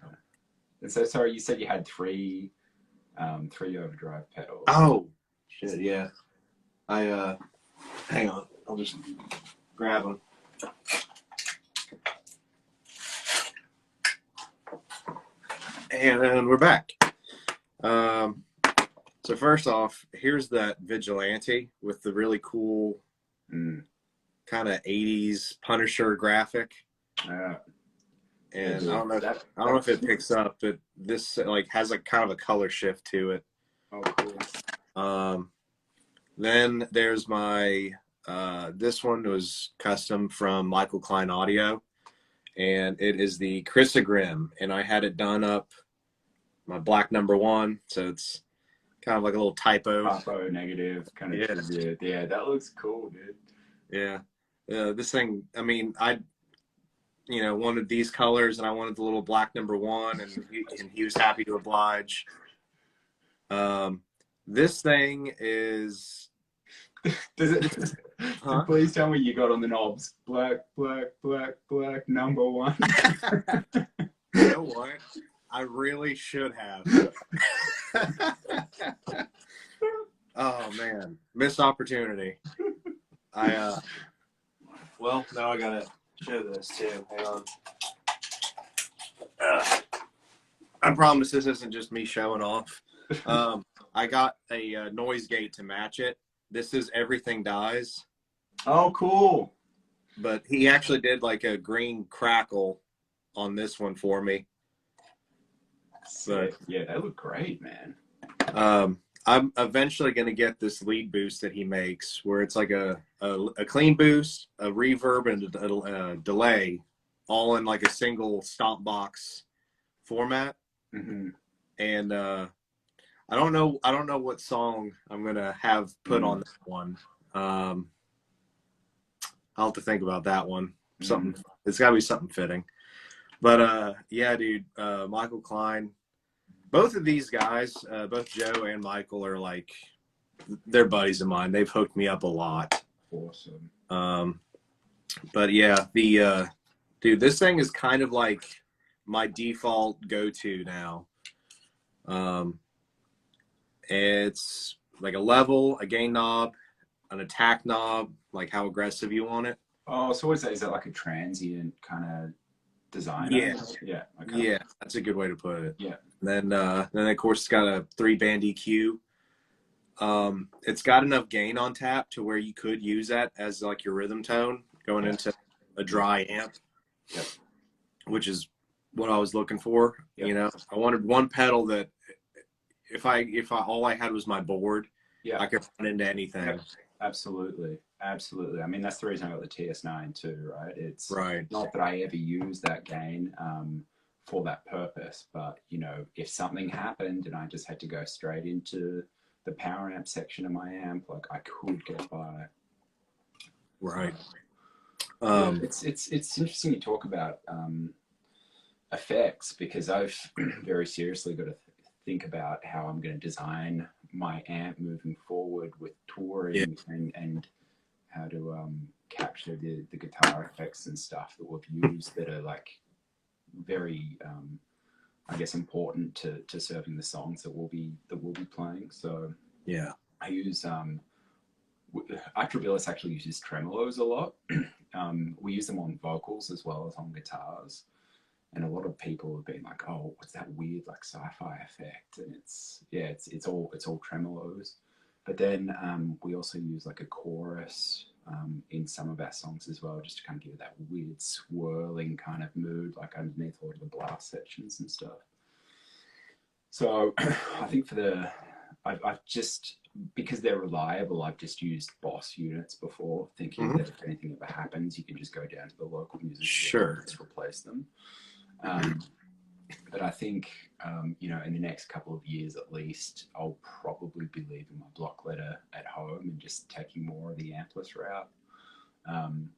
so, sorry, you said you had three overdrive pedals. Oh shit, yeah. Hang on, I'll just grab them. And we're back. So first off, here's that Vigilante with the really cool kind of 80s Punisher graphic. And I don't know if it picks up, but this like has a kind of a color shift to it. Oh, cool. Then there's my this one was custom from Michael Klein Audio, and it is the Chrysogrim, and I had it done up my black number 1, so it's kind of like a little typo negative kind of tribute. Yeah, that looks cool, dude. Yeah. This thing, I mean, I wanted these colors, and I wanted the little black number 1, and he was happy to oblige. This thing is does it please tell me you got on the knobs black number 1. You know what? I really should have. Oh man, missed opportunity. Well, now I gotta show this too. Hang on. I promise this isn't just me showing off. I got a noise gate to match it. This is Everything Dies. Oh, cool. But he actually did like a green crackle on this one for me. But yeah, that looked great, man. I'm eventually going to get this lead boost that he makes, where it's like a clean boost, a reverb, and a delay, all in like a single stop box format, Mm-hmm. and I don't know what song I'm gonna have put on that one. I'll have to think about that one. Something, it's got to be something fitting. But yeah, dude, Michael Klein. Both of these guys, both Joe and Michael, are like, they're buddies of mine. They've hooked me up a lot. Awesome. But yeah, the dude, this thing is kind of like my default go-to now. It's like a level, a gain knob, an attack knob, like how aggressive you want it. Oh, so what is that? Is that like a transient kind of design? Yeah. Yeah. Okay. Yeah, that's a good way to put it. Yeah. Then of course it's got a 3-band EQ. It's got enough gain on tap to where you could use that as like your rhythm tone going into a dry amp, which is what I was looking for. You know, I wanted one pedal that if I all I had was my board, I could run into anything. Absolutely. I mean, that's the reason I got the TS9 too, right? It's right. Not that I ever use that gain for that purpose, but you know, if something happened and I just had to go straight into the power amp section of my amp, like I could get by. Right. It's interesting you talk about effects, because I've very seriously got to think about how I'm going to design my amp moving forward with touring and how to capture the guitar effects and stuff that we've used that are like very I guess important to serving the songs that we'll be playing. So yeah, I use Atrae Billis actually uses tremolos a lot. We use them on vocals as well as on guitars, and a lot of people have been like, "Oh, what's that weird like sci-fi effect?" And it's all tremolos. But then we also use like a chorus in some of our songs as well, just to kind of give it that weird swirling kind of mood, like underneath all of the blast sections and stuff. So I think I've just, because they're reliable, I've just used Boss units before, thinking that if anything ever happens, you can just go down to the local music store and just replace them. But I think, you know, in the next couple of years at least, I'll probably be leaving my block letter at home and just taking more of the ampless route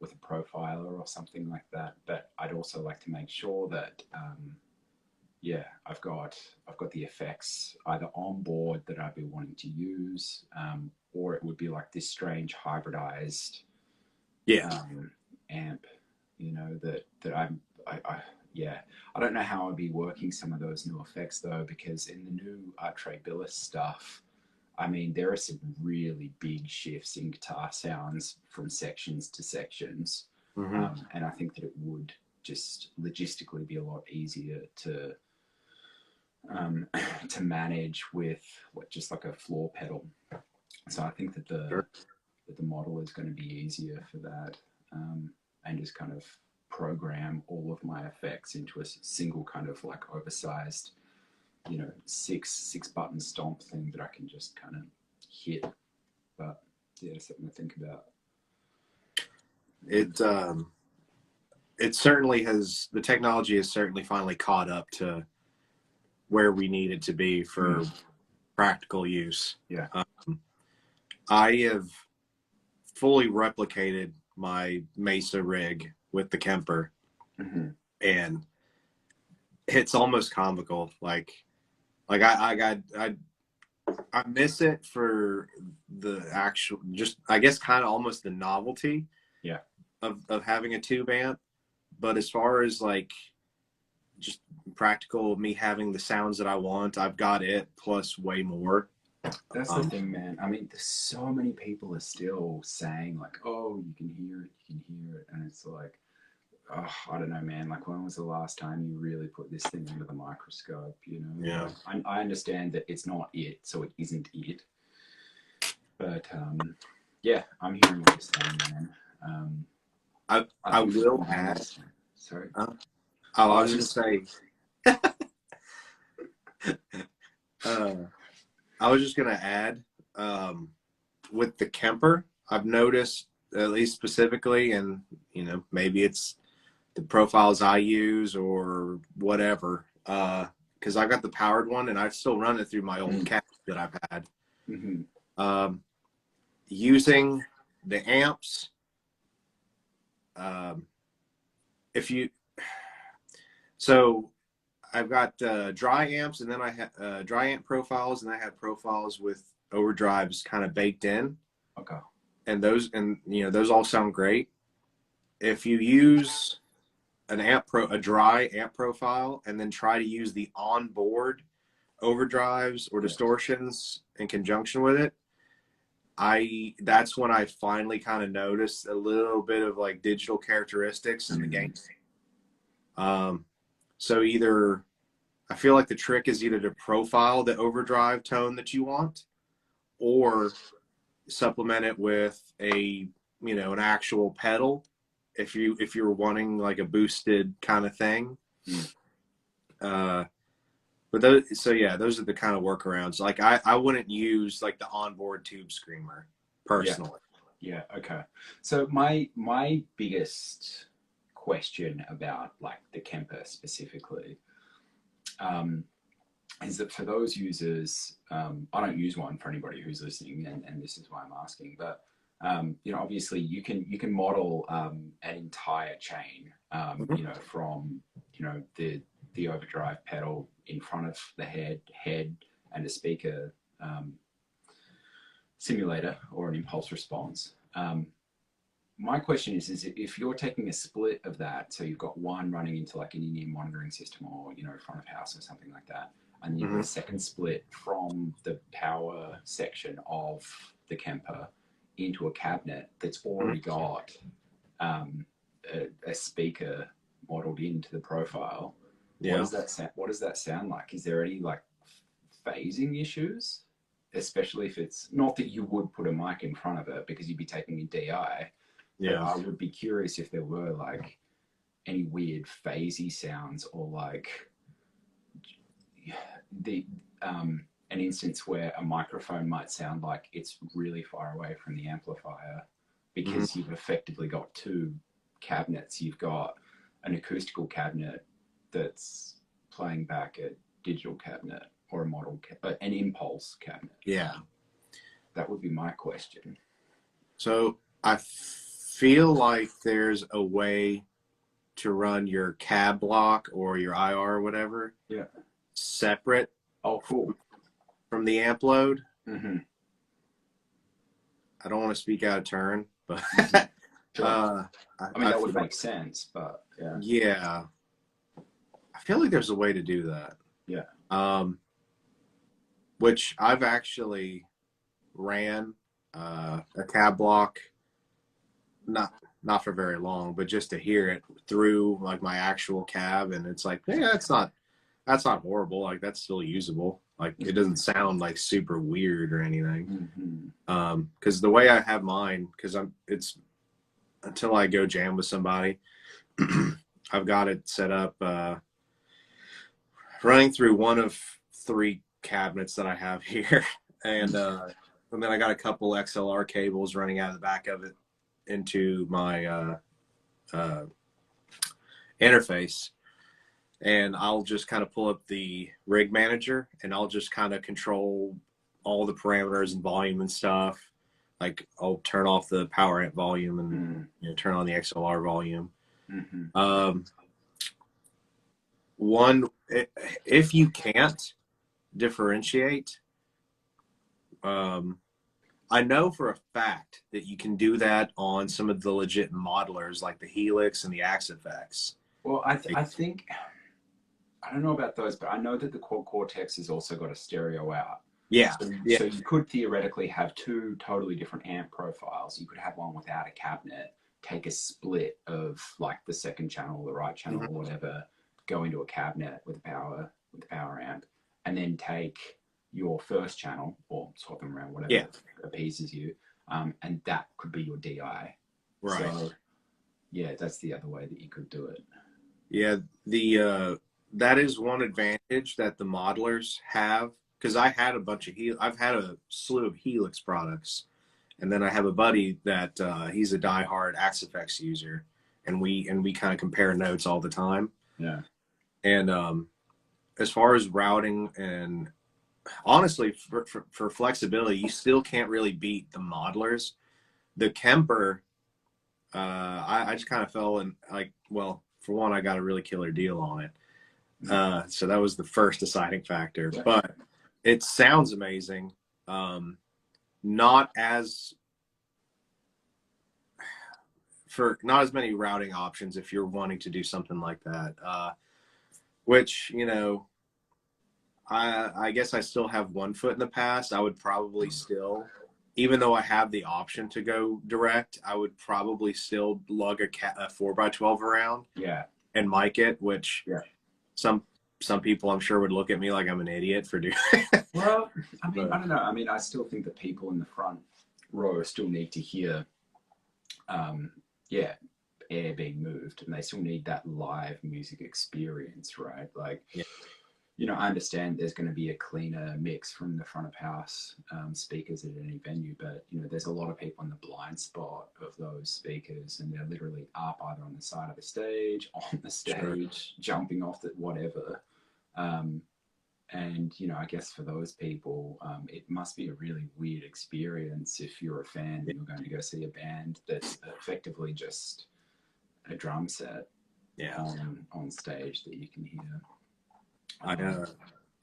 with a profiler or something like that. But I'd also like to make sure that, I've got the effects either on board that I'd be wanting to use, or it would be like this strange hybridized amp, you know, that I don't know how I'd be working some of those new effects though, because in the new Atrae Billis stuff, I mean, there are some really big shifts in guitar sounds from sections to sections. And I think that it would just logistically be a lot easier to manage with just like a floor pedal. So I think that the model is going to be easier for that, and just kind of program all of my effects into a single kind of like oversized, you know, six button stomp thing that I can just kind of hit. But yeah, something to think about. It certainly has, the technology has certainly finally caught up to where we need it to be for practical use. I have fully replicated my Mesa rig with the Kemper, and it's almost comical. Like I miss it for the actual, just I guess kind of almost the novelty of having a tube amp. But as far as like just practical, me having the sounds that I want, I've got it plus way more. That's the thing, man. I mean, there's so many people are still saying like, "Oh, you can hear it," and it's like, oh, I don't know, man. Like, when was the last time you really put this thing under the microscope? You know? Yeah. I understand that it's not it, so it isn't it. But yeah, I'm hearing what you're saying, man. I will add. Sorry. I was just saying. I was just gonna add, with the Kemper, I've noticed, at least specifically, and you know, maybe it's the profiles I use or whatever. because I got the powered one and I still run it through my old cab that I've had. Using the amps, so I've got dry amps, and then I have dry amp profiles, and I have profiles with overdrives kind of baked in. Okay. And those all sound great. If you use a dry amp profile and then try to use the onboard overdrives or distortions in conjunction with it, that's when I finally kind of noticed a little bit of like digital characteristics in the gain. So either I feel like the trick is either to profile the overdrive tone that you want, or supplement it with an actual pedal if you're wanting like a boosted kind of thing. But those are the kind of workarounds. Like I wouldn't use like the onboard tube screamer personally. Yeah. Okay. So my biggest question about like the Kemper specifically is that for those users, I don't use one for anybody who's listening, and this is why I'm asking, but obviously you can model an entire chain, from the overdrive pedal in front of the head and a speaker simulator or an impulse response. My question is if you're taking a split of that, so you've got one running into like an in-ear monitoring system or front of house or something like that, and you've got a second split from the power section of the Kemper into a cabinet that's already got a speaker modeled into the profile. Yeah. What does that sound like? Is there any like phasing issues? Especially if it's not that you would put a mic in front of it because you'd be taking a DI. Yeah. I would be curious if there were like any weird phasey sounds, or like an instance where a microphone might sound like it's really far away from the amplifier because you've effectively got two cabinets. You've got an acoustical cabinet that's playing back a digital cabinet or a model, an impulse cabinet. Yeah. That would be my question. So I feel like there's a way to run your cab block or your IR or whatever separate. Oh, cool. From the amp load. Mm-hmm. I don't want to speak out of turn, but sure. That would make sense, but yeah. I feel like there's a way to do that. Yeah. Which I've actually ran a cab block, not for very long, but just to hear it through like my actual cab, and it's like, yeah, that's not horrible. Like that's still usable. Like it doesn't sound like super weird or anything. Because the way I have mine, it's until I go jam with somebody, I've got it set up running through one of 3 cabinets that I have here, and then I got a couple XLR cables running out of the back of it into my interface. And I'll just kind of pull up the rig manager and I'll just kind of control all the parameters and volume and stuff. Like I'll turn off the power amp volume and turn on the XLR volume. If you can't differentiate, I know for a fact that you can do that on some of the legit modelers like the Helix and the Axe-Fx. Well, I think... I don't know about those, but I know that the Chord Cortex has also got a stereo out. Yeah. So you could theoretically have 2 totally different amp profiles. You could have one without a cabinet, take a split of like the second channel, the right channel, or whatever, go into a cabinet with the power amp, and then take your first channel or swap them around, whatever appeases you, and that could be your DI. Right. So, yeah, that's the other way that you could do it. Yeah, that is one advantage that the modelers have, because I've had a slew of Helix products, and then I have a buddy that he's a diehard Axe-Fx user, and we kind of compare notes all the time. Yeah. And as far as routing and honestly for flexibility, you still can't really beat the modelers. The Kemper, I just kind of fell in, like, well, for one, I got a really killer deal on it. So that was the first deciding factor, but it sounds amazing. Not as many routing options if you're wanting to do something like that. Which, you know, I guess I still have one foot in the past. I would probably still, even though I have the option to go direct, I would probably still lug a 4x12 around. Yeah. And mic it, which some people I'm sure would look at me like I'm an idiot for doing. Well, I mean, I don't know. I mean, I still think the people in the front row still need to hear, air being moved, and they still need that live music experience, right? Like, you know, I understand there's going to be a cleaner mix from the front of house speakers at any venue, but, you know, there's a lot of people in the blind spot of those speakers, and they're literally up either on the side of the stage, on the stage, jumping off it, whatever. And, you know, I guess for those people, it must be a really weird experience if you're a fan and you're going to go see a band that's effectively just a drum set on stage that you can hear. I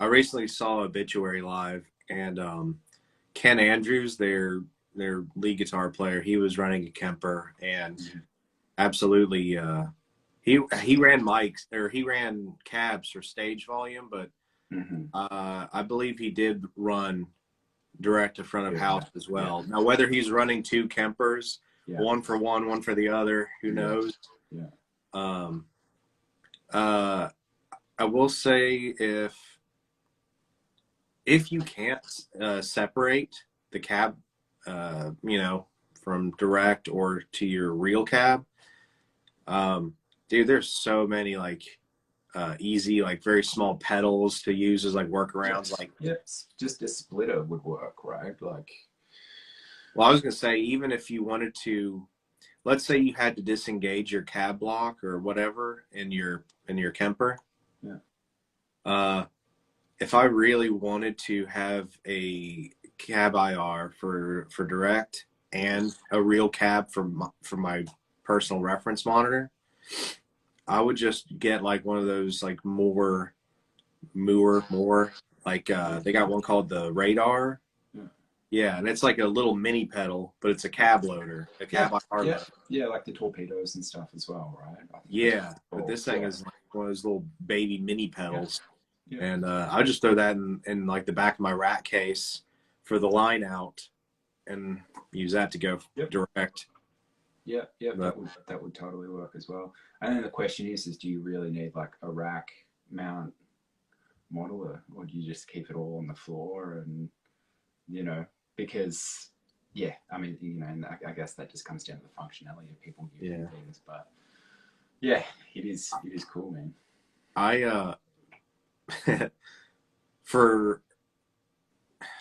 recently saw Obituary live, and Ken Andrews, their lead guitar player, he was running a Kemper, and absolutely he ran mics, or he ran cabs for stage volume, but I believe he did run direct to front of house as well. Now, whether he's running two Kempers, one for one for the other, who knows? I will say, if you can't separate the cab, you know, from direct or to your real cab, dude, there's so many like easy, like very small pedals to use as like workarounds. Like, just a splitter would work, right? Like, well, I was gonna say, even if you wanted to, let's say you had to disengage your cab block or whatever in your Kemper. If I really wanted to have a cab IR for direct and a real cab for my personal reference monitor, I would just get like one of those like more like they got one called the Radar. Yeah, and it's like a little mini pedal, but it's a cab loader, a cab IR loader. Yeah, like the torpedoes and stuff as well, right? Yeah, but this thing is like one of those little baby mini pedals. And I just throw that in like the back of my rack case for the line out, and use that to go direct. That would totally work as well. And then the question is do you really need like a rack mount modeler, or do you just keep it all on the floor? And, you know, because I mean, you know, and I guess that just comes down to the functionality of people using things. But it is cool, man. Of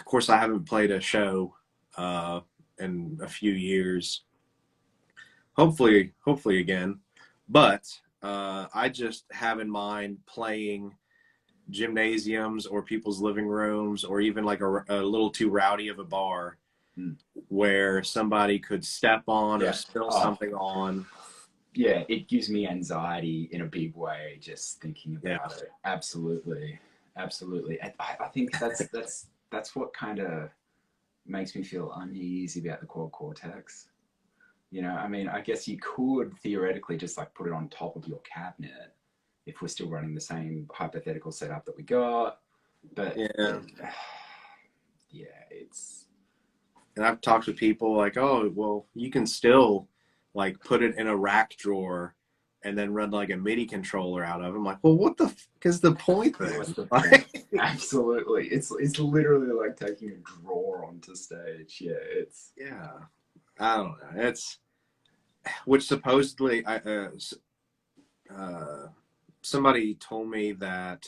course, I haven't played a show in a few years. Hopefully again. But I just have in mind playing gymnasiums or people's living rooms, or even like a little too rowdy of a bar where somebody could step on or spill something on. Yeah, it gives me anxiety in a big way just thinking about it. Absolutely. I think that's what kind of makes me feel uneasy about the quad cortex. You know, I mean, I guess you could theoretically just like put it on top of your cabinet if we're still running the same hypothetical setup that we got. But it's. And I've talked with people like, oh, well, you can still like put it in a rack drawer and then run like a MIDI controller out of it. I'm like, well, what the f is the point then? Absolutely. It's literally like taking a drawer onto stage. I don't know. It's, which supposedly somebody told me that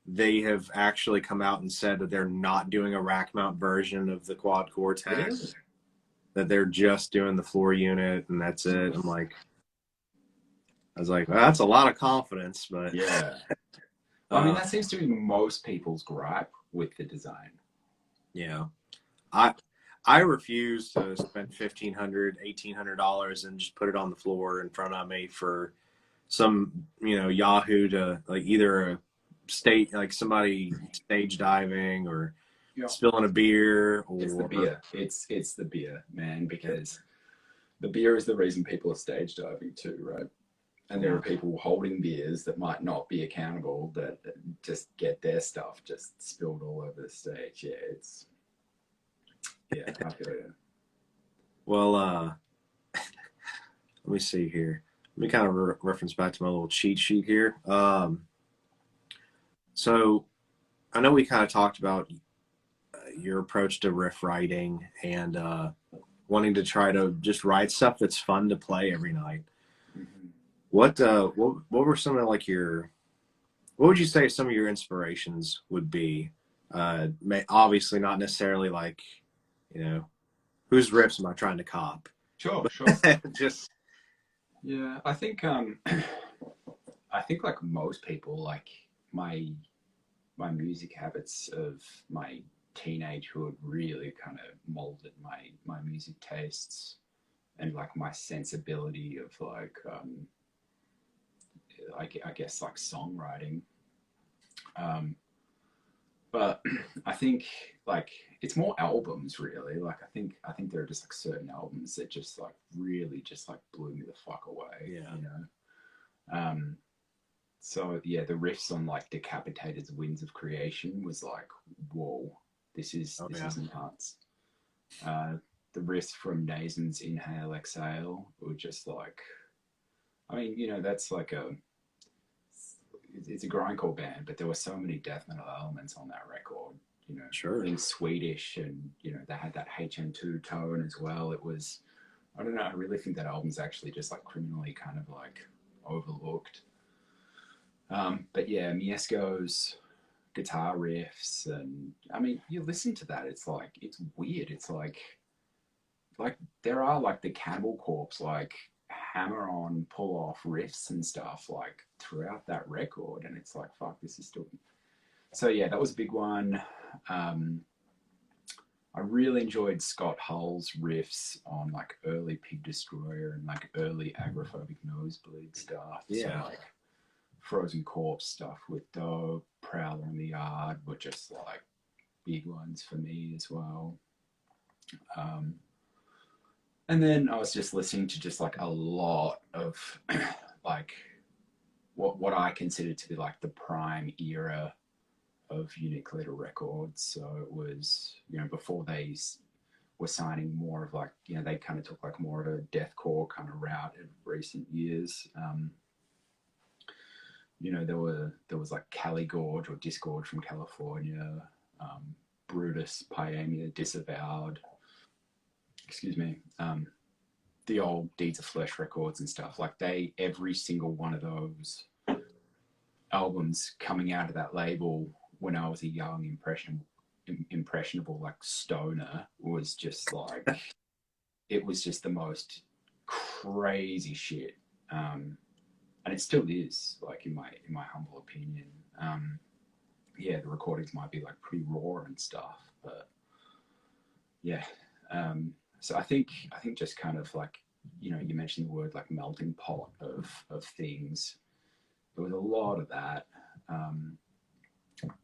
they have actually come out and said that they're not doing a rack mount version of the Quad Cortex, that they're just doing the floor unit and that's it. I was like, well, that's a lot of confidence, but I mean, that seems to be most people's gripe with the design. Yeah. I refuse to spend $1,500, $1,800 and just put it on the floor in front of me for some, Yahoo to like either a state, like somebody stage diving or spilling a beer, or it's the beer. It's the beer, man, because the beer is the reason people are stage diving too, right? And there are people holding beers that might not be accountable that just get their stuff just spilled all over the stage. I feel you. Well, let me see here. Let me kind of reference back to my little cheat sheet here. So I know we kind of talked about your approach to riff writing and wanting to try to just write stuff that's fun to play every night. Mm-hmm. What were some of like what would you say some of your inspirations would be? Obviously not necessarily like, whose riffs am I trying to cop? Sure. Just I think like most people, like my music habits of my teenagehood really kind of molded my music tastes and like my sensibility of like I guess like songwriting. But I think like it's more albums really. Like I think there are just like certain albums that just like really just like blew me the fuck away. Yeah. So yeah, the riffs on like Decapitated's Winds of Creation was like, whoa, this is nuts. The riffs from Nason's Inhale Exhale were just like, I mean, that's like it's a grindcore band, but there were so many death metal elements on that record. Sure. Being Swedish, and they had that HM2 tone as well. It was, I don't know. I really think that album's actually just like criminally kind of like overlooked. But yeah, Mieszko's guitar riffs, and I mean, you listen to that, it's like it's weird. It's like there are like the Cannibal Corpse like hammer on pull off riffs and stuff like throughout that record, and it's like fuck, this is still. So yeah, that was a big one. I really enjoyed Scott Hull's riffs on like early Pig Destroyer and like early Agoraphobic Nosebleed stuff. Yeah. So like Frozen Corpse stuff with Dope, Prowler in the Yard were just like big ones for me as well. And then I was just listening to just like a lot of like what I consider to be like the prime era of Unique Leader Records. So it was, before they were signing more of like, they kind of took like more of a deathcore kind of route in recent years. There was like Cali Gorge or Disgorge from California, Brutus, Pyamia, Disavowed, excuse me, the old Deeds of Flesh records and stuff. Like every single one of those albums coming out of that label when I was a young, impressionable like stoner was just like, it was just the most crazy shit. And it still is, like in my humble opinion. The recordings might be like pretty raw and stuff, but yeah. So I think just kind of like, you mentioned the word like melting pot of things. There was a lot of that.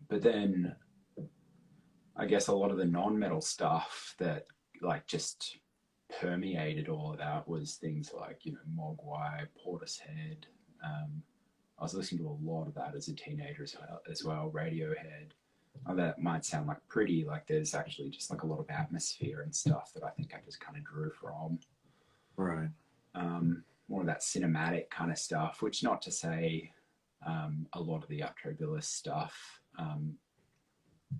But then I guess a lot of the non-metal stuff that like just permeated all of that was things like, Mogwai, Portishead. I was listening to a lot of that as a teenager as well, Radiohead. That might sound like pretty, like there's actually just like a lot of atmosphere and stuff that I think I just kind of drew from. Right. More of that cinematic kind of stuff, which not to say a lot of the Atrae Billis stuff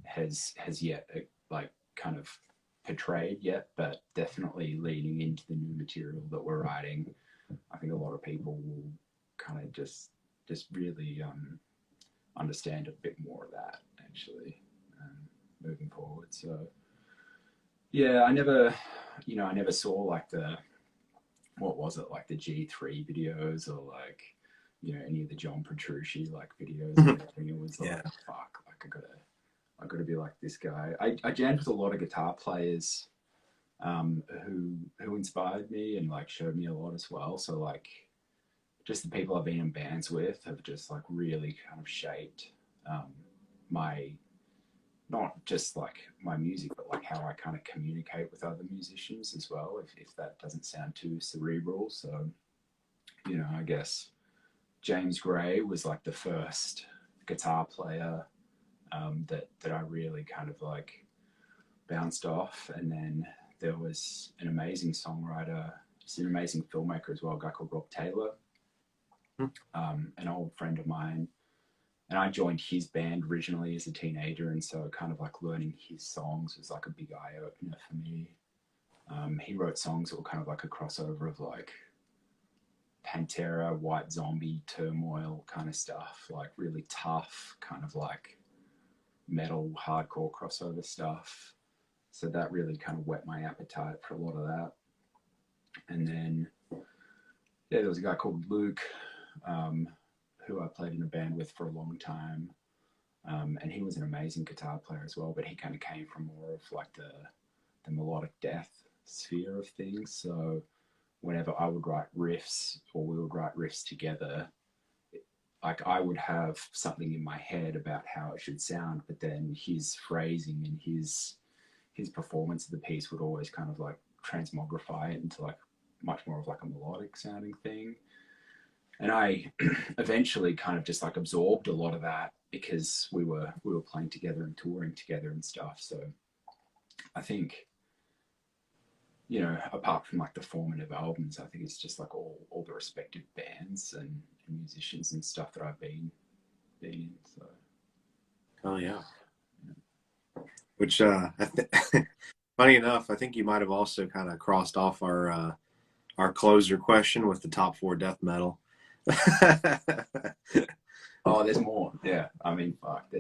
has yet like kind of portrayed yet, but definitely leading into the new material that we're writing. I think a lot of people will kind of just really understand a bit more of that actually moving forward. So yeah, I never saw like the, what was it, like the G3 videos or like any of the John Petrucci like videos and everything. It was like, Yeah. fuck, like I gotta be like this guy. I jammed with a lot of guitar players who inspired me and like showed me a lot as well. So like just the people I've been in bands with have just like really kind of shaped my, not just like my music, but like how I kind of communicate with other musicians as well, if that doesn't sound too cerebral. So, I guess James Gray was like the first guitar player that I really kind of like bounced off. And then there was an amazing songwriter, just an amazing filmmaker as well, a guy called Rob Taylor, an old friend of mine. And I joined his band originally as a teenager, and so kind of like learning his songs was like a big eye opener for me. He wrote songs that were kind of like a crossover of like Pantera, White Zombie, Turmoil kind of stuff, like really tough, kind of like metal, hardcore crossover stuff. So that really kind of whet my appetite for a lot of that. And then, yeah, there was a guy called Luke, who I played in a band with for a long time. And he was an amazing guitar player as well, but he kind of came from more of like the melodic death sphere of things. So whenever I would write riffs or we would write riffs together, like I would have something in my head about how it should sound, but then his phrasing and his performance of the piece would always kind of like transmogrify it into like much more of like a melodic sounding thing. And I eventually kind of just like absorbed a lot of that because we were playing together and touring together and stuff. So I think, apart from like the formative albums, I think it's just like all the respective bands and musicians and stuff that I've been in. So. Oh yeah. Which funny enough, I think you might have also kind of crossed off our closer question with the top 4 death metal. Oh, there's more. Yeah, I mean, fuck.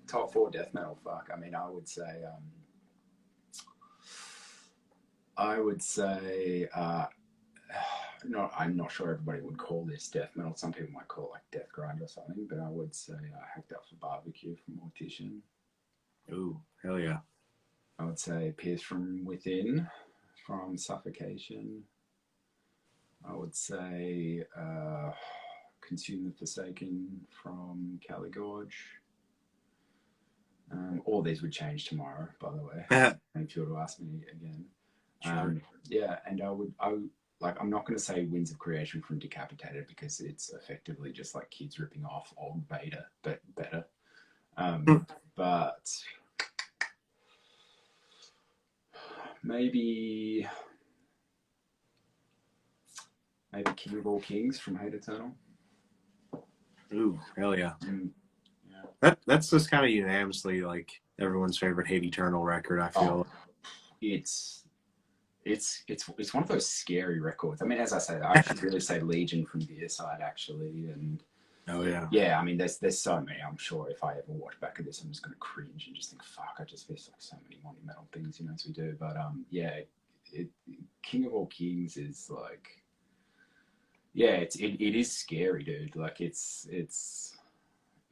Top 4 death metal. Fuck. I mean, I would say, I'm not sure everybody would call this death metal. Some people might call it like death grind or something, but I would say Hacked Up for Barbecue from Mortician. Ooh, hell yeah. I would say Pierce from Within from Suffocation. I would say Consume the Forsaken from Caligorge. All these would change tomorrow, by the way. If you were to ask me again. Sure. Yeah, and I would I'm not going to say Winds of Creation from Decapitated because it's effectively just like kids ripping off old Beta, but better. But maybe King of All Kings from Hate Eternal. Ooh, hell yeah. Yeah. That's just kind of unanimously like everyone's favorite Hate Eternal record, I feel. It's one of those scary records. I mean, as I say, I should really say Legion from Deicide actually, and oh yeah. Yeah, I mean, there's so many. I'm sure if I ever watch back at this, I'm just going to cringe and just think, fuck, I just miss like so many monumental things, as we do. But yeah, King of All Kings is like, yeah, it is scary, dude. Like it's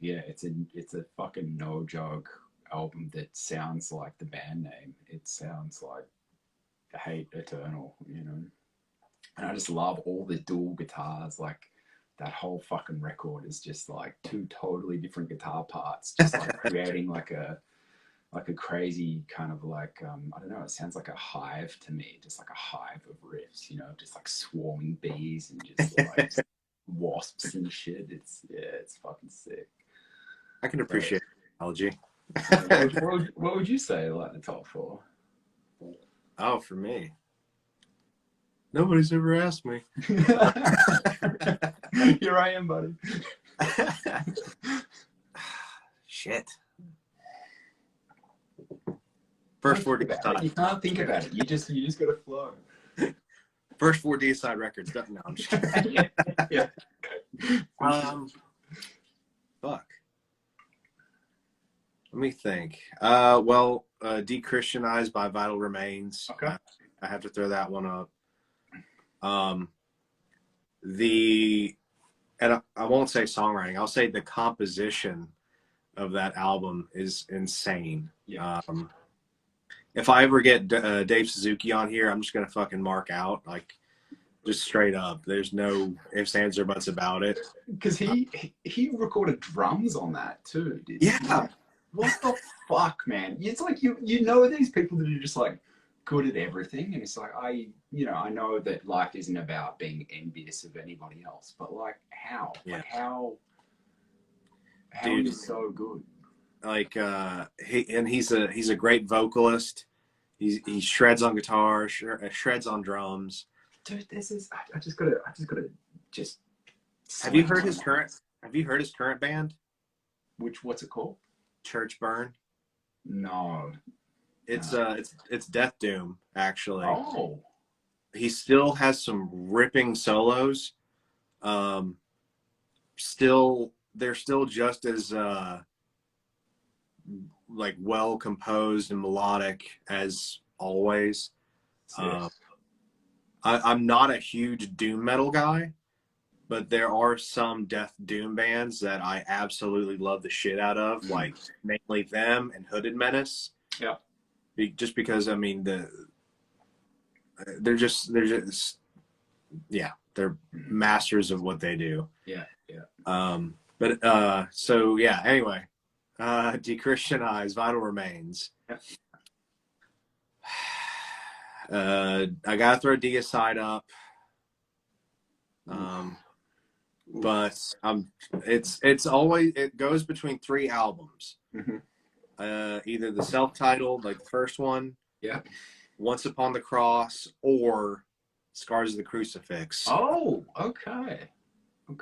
a fucking no joke album that sounds like the band name. It sounds like Hate Eternal, and I just love all the dual guitars. Like that whole fucking record is just like 2 totally different guitar parts, just like creating like a crazy kind of like I don't know, it sounds like a hive to me, just like a hive of riffs, just like swarming bees and just like wasps and shit. It's fucking sick. I can appreciate the analogy. What would you say like the top 4? Oh, for me, nobody's ever asked me. Here I am, buddy. Shit. First 4 Deicide. You can't think about it. You just gotta flow. First 4 Deicide records. No, I'm just kidding. Yeah. Fuck. Let me think. Dechristianized by Vital Remains. Okay. I have to throw that one up. the and I won't say songwriting. I'll say the composition of that album is insane. Yeah. If I ever get Dave Suzuki on here, I'm just gonna fucking mark out, like, just straight up. There's no ifs, ands, or buts about it. Because he recorded drums on that too, didn't he? Yeah. What the fuck, man? It's like you know these people that are just like good at everything, and it's like I know that life isn't about being envious of anybody else, but like how? Yeah. Like how Dude, is so good? like he's a great vocalist. He shreds on guitar, shreds on drums. Dude, this is I just gotta just Have you heard his current band? what's it called? Church Burn. No. It's Death Doom, actually. Oh. He still has some ripping solos. They're still just as like well composed and melodic as always. I'm not a huge doom metal guy, but there are some death doom bands that I absolutely love the shit out of, like mainly them and Hooded Menace. Yeah. Just because, I mean, they're just yeah, they're masters of what they do. Yeah. So yeah, anyway, Dechristianize, Vital Remains. I gotta throw Deicide up. But it goes between three albums. Either the self-titled, like the first one, Yeah, Once Upon the Cross, or Scars of the Crucifix. Oh, okay.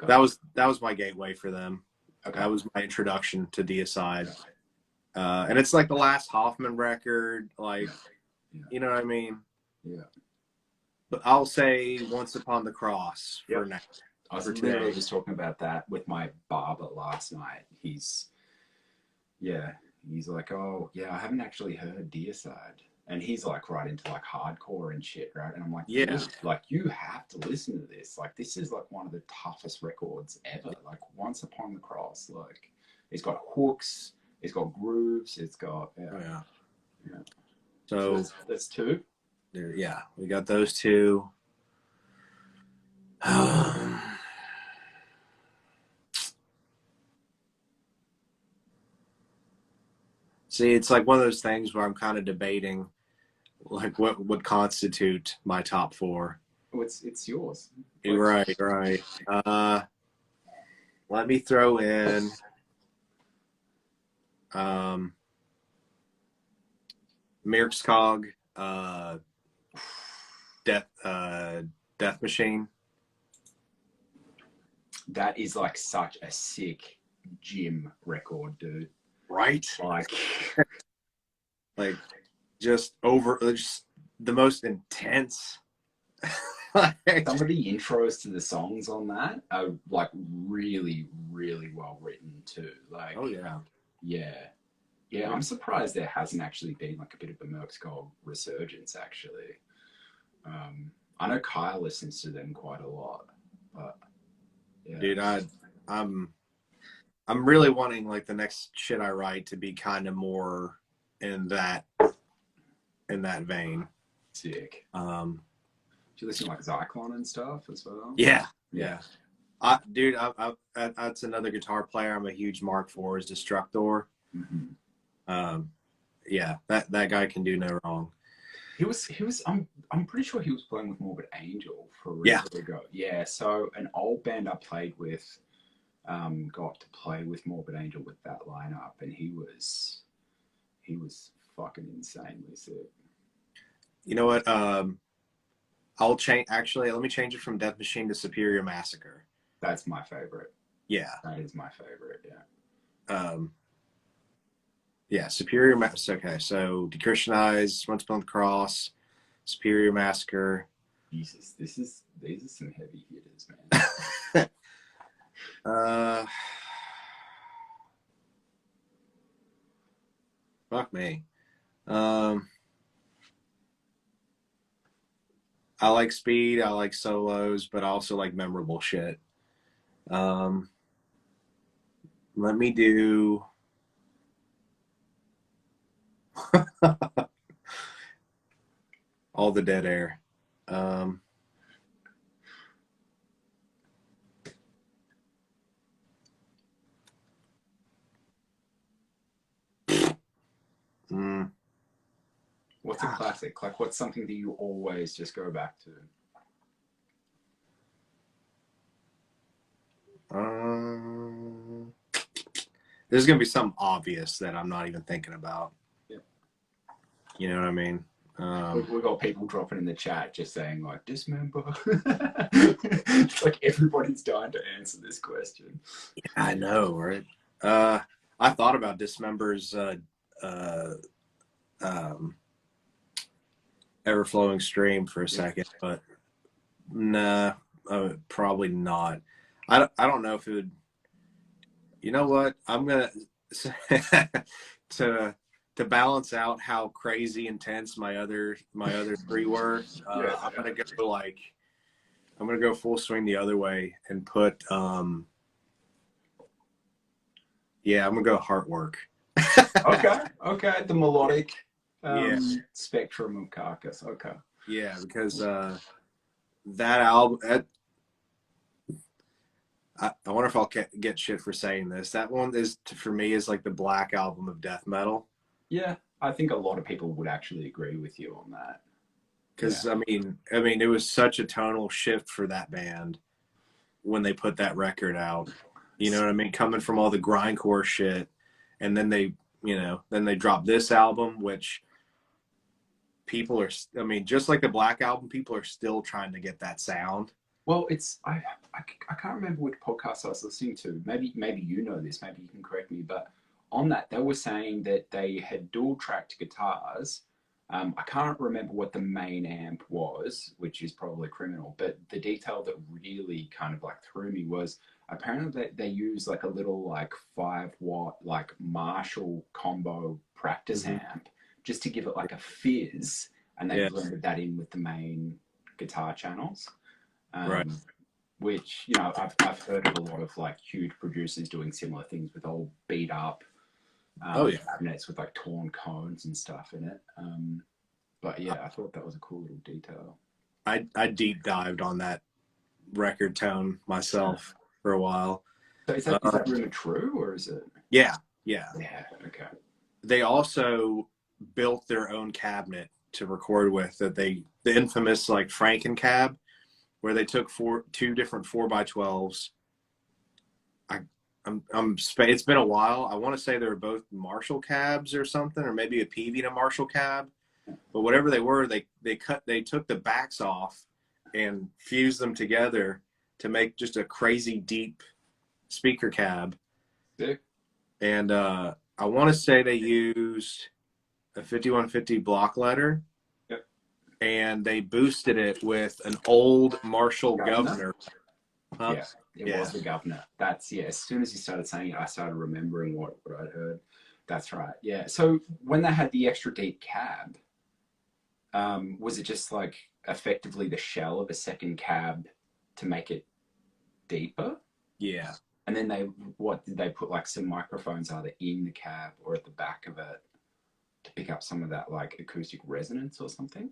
That was my gateway for them. Okay. That was my introduction to Deicide. And it's like the last Hoffman record, like, you know what I mean? Yeah. But I'll say Once Upon the Cross for now. I was literally just talking about that with my barber last night. He's like, oh yeah, I haven't actually heard Deicide, and he's like right into like hardcore and shit, right? And I'm like, yeah, dude, like you have to listen to this. Like this is like one of the toughest records ever. Like Once Upon the Cross, like it's got hooks, it's got grooves, it's got yeah. So that's two. Yeah, we got those two. See, it's like one of those things where I'm kind of debating, like, what would constitute my top four. Oh, it's yours. Right. Let me throw in Mirkskog, Death Machine. That is like such a sick gym record, dude. Right? Like just the most intense. Some of the intros to the songs on that are like really, really well written too. Like, oh yeah. I'm surprised there hasn't actually been like a bit of a Mirkskog resurgence. Actually, I know Kyle listens to them quite a lot, but yeah. Dude, I'm really wanting like the next shit I write to be kind of more in that vein. Sick. Do you listen to like Zyklon and stuff as well? Yeah. Dude, that's another guitar player I'm a huge mark for is Destructor. Yeah, that guy can do no wrong. He was I'm pretty sure he was playing with Morbid Angel for a really ago. Yeah, so an old band I played with got to play with Morbid Angel with that lineup, and he was fucking insanely sick. You know what? I'll change. Actually, let me change it from Death Machine to Superior Massacre. That's my favorite. Yeah, that is my favorite. Yeah, Superior Massacre. Okay, so Dechristianize, Once Upon the Cross, Superior Massacre. Jesus, these are some heavy hitters, man. Fuck me. I like speed, I like solos, but I also like memorable shit. Let me do All the Dead Air. Um, mm, What's a classic? Like, what's something that you always just go back to? um, there's gonna be something obvious that I'm not even thinking about. Yep. You know what I mean? We've got people dropping in the chat just saying like dismember. It's like everybody's dying to answer this question. I know, right? I thought about Dismember's um, Ever Flowing Stream for a second, but nah, probably not. I don't know if it would. You know what? I'm gonna to to balance out how crazy intense my other three were. I'm gonna go full swing the other way and put yeah, I'm gonna go Heartwork. Okay, the melodic Yeah. spectrum of Carcass. Okay. Yeah, because that album, I wonder if I'll get shit for saying this. That one for me, is like the Black Album of death metal. Yeah, I think a lot of people would actually agree with you on that. Because I mean, it was such a tonal shift for that band when they put that record out. You know what I mean? Coming from all the grindcore shit, and then they dropped this album, which people are. I mean, just like the Black Album, people are still trying to get that sound. Well, I can't remember which podcast I was listening to. Maybe you know this. Maybe you can correct me. But on that, they were saying that they had dual tracked guitars. I can't remember what the main amp was, which is probably criminal. But the detail that really kind of like threw me was apparently they use like a little like 5 watt like Marshall combo practice amp just to give it like a fizz, and they blended that in with the main guitar channels. Right. Which, you know, I've heard of a lot of like huge producers doing similar things with old beat up cabinets with like torn cones and stuff in it. But yeah, I thought that was a cool little detail. I deep dived on that record tone myself for a while. So is that rumor true, or is it? Yeah. Okay. They also built their own cabinet to record with, the infamous like Franken Cab, where they took two different 4x12s. It's been a while. I want to say they were both Marshall cabs or something, or maybe a Peavey to Marshall cab. But whatever they were, they took the backs off and fused them together to make just a crazy deep speaker cab. Sick. And I want to say they used a 5150 block letter. Yep. And they boosted it with an old Marshall Governor. Huh? Yeah, it was the Governor. That's, as soon as you started saying it, I started remembering what I'd heard. That's right. Yeah. So when they had the extra deep cab, was it just like effectively the shell of a second cab to make it deeper? Yeah. And then did they put like some microphones either in the cab or at the back of it to pick up some of that like acoustic resonance or something?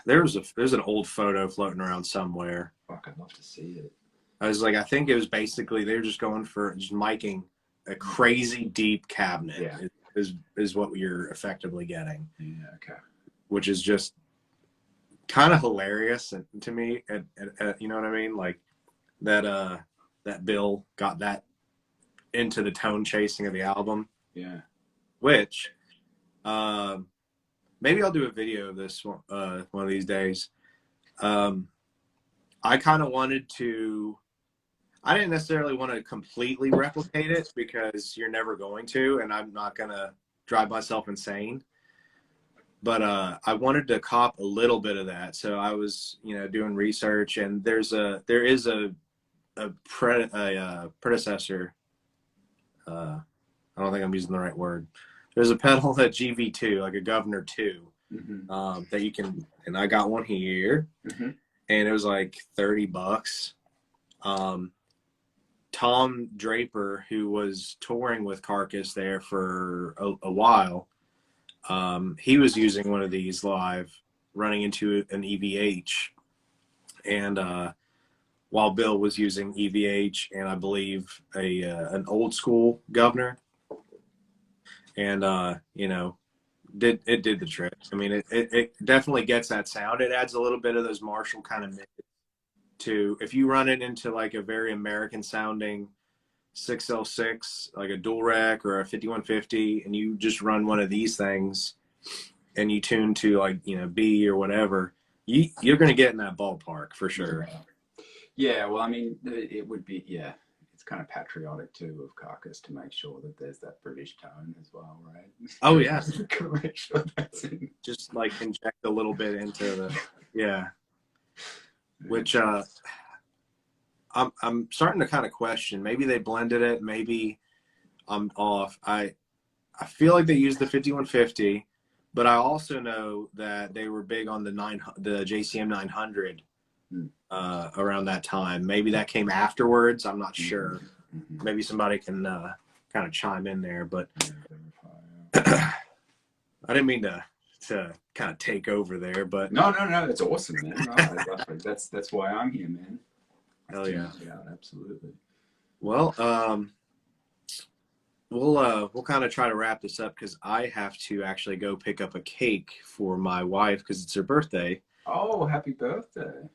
There's an old photo floating around somewhere. Fuck, I'd love to see it. I was like, I think it was basically they were just going for just miking a crazy deep cabinet. Yeah. Is what you're effectively getting. Yeah. Okay. Which is just kind of hilarious to me. You know what I mean? Like that Bill got that into the tone chasing of the album. Yeah. Which, maybe I'll do a video of this one of these days. I kind of wanted to. I didn't necessarily want to completely replicate it because you're never going to, and I'm not gonna drive myself insane. But I wanted to cop a little bit of that, so I was, doing research, and there is a predecessor. I don't think I'm using the right word. There's a pedal at GV2, like a Governor 2, that you can, and I got one here, and it was like $30. Tom Draper, who was touring with Carcass there for a while, he was using one of these live, running into an EVH, and while Bill was using EVH and I believe an old school governor, and you know, did the trick. I mean, it definitely gets that sound. It adds a little bit of those Marshall kind of to, if you run it into like a very American sounding 6L6, like a dual rec or a 5150, and you just run one of these things and you tune to like, you know, B or whatever, you're going to get in that ballpark for sure. Yeah, well, I mean, it would be, it's kind of patriotic too of Carcass to make sure that there's that British tone as well, right? Oh yeah. Make sure that's in. Just like inject a little bit into the, which I'm starting to kind of question. Maybe they blended it. Maybe I'm off. I feel like they used the 5150, but I also know that they were big on the JCM 900 around that time. Maybe that came afterwards. I'm not sure. Maybe somebody can kind of chime in there. But I didn't mean to kind of take over there. But no, that's awesome, man. No, that's why I'm here, man. Hell yeah. Yeah, absolutely. Well, we'll kind of try to wrap this up because I have to actually go pick up a cake for my wife because it's her birthday. Oh, happy birthday!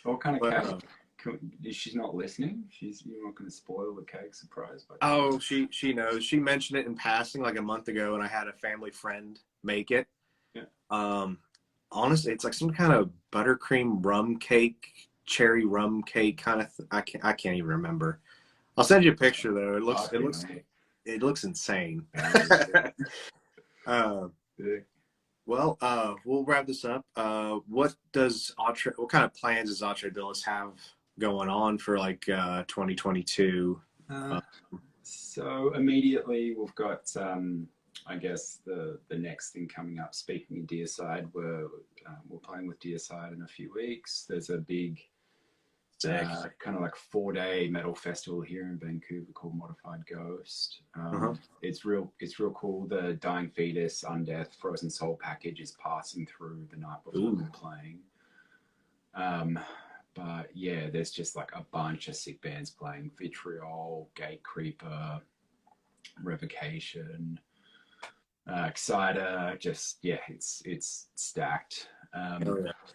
What kind of cake? She's not listening. You're not going to spoil the cake surprise. Oh, she knows. She mentioned it in passing like a month ago, and I had a family friend make it. Yeah. Honestly, it's like some kind of buttercream rum cake, cherry rum cake kind of. I can't even remember. I'll send you a picture though. It looks insane. Well, we'll wrap this up. What kind of plans does Atrae Billis have going on for like 2022? So immediately we've got, I guess the next thing coming up. Speaking of Deicide, we're playing with Deicide in a few weeks. There's a big kind of like 4-day metal festival here in Vancouver called Modified Ghost. It's real cool. The Dying Fetus, Undeath, Frozen Soul package is passing through the night before we're playing. But yeah, there's just like a bunch of sick bands playing: Vitriol, Gatecreeper, Revocation, Exciter. Just it's stacked.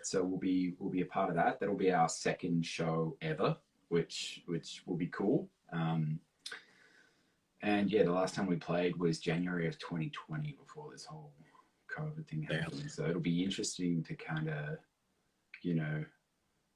So we'll be a part of that. That'll be our second show ever, which will be cool. And yeah, the last time we played was January of 2020 before this whole COVID thing happened. So it'll be interesting to kind of,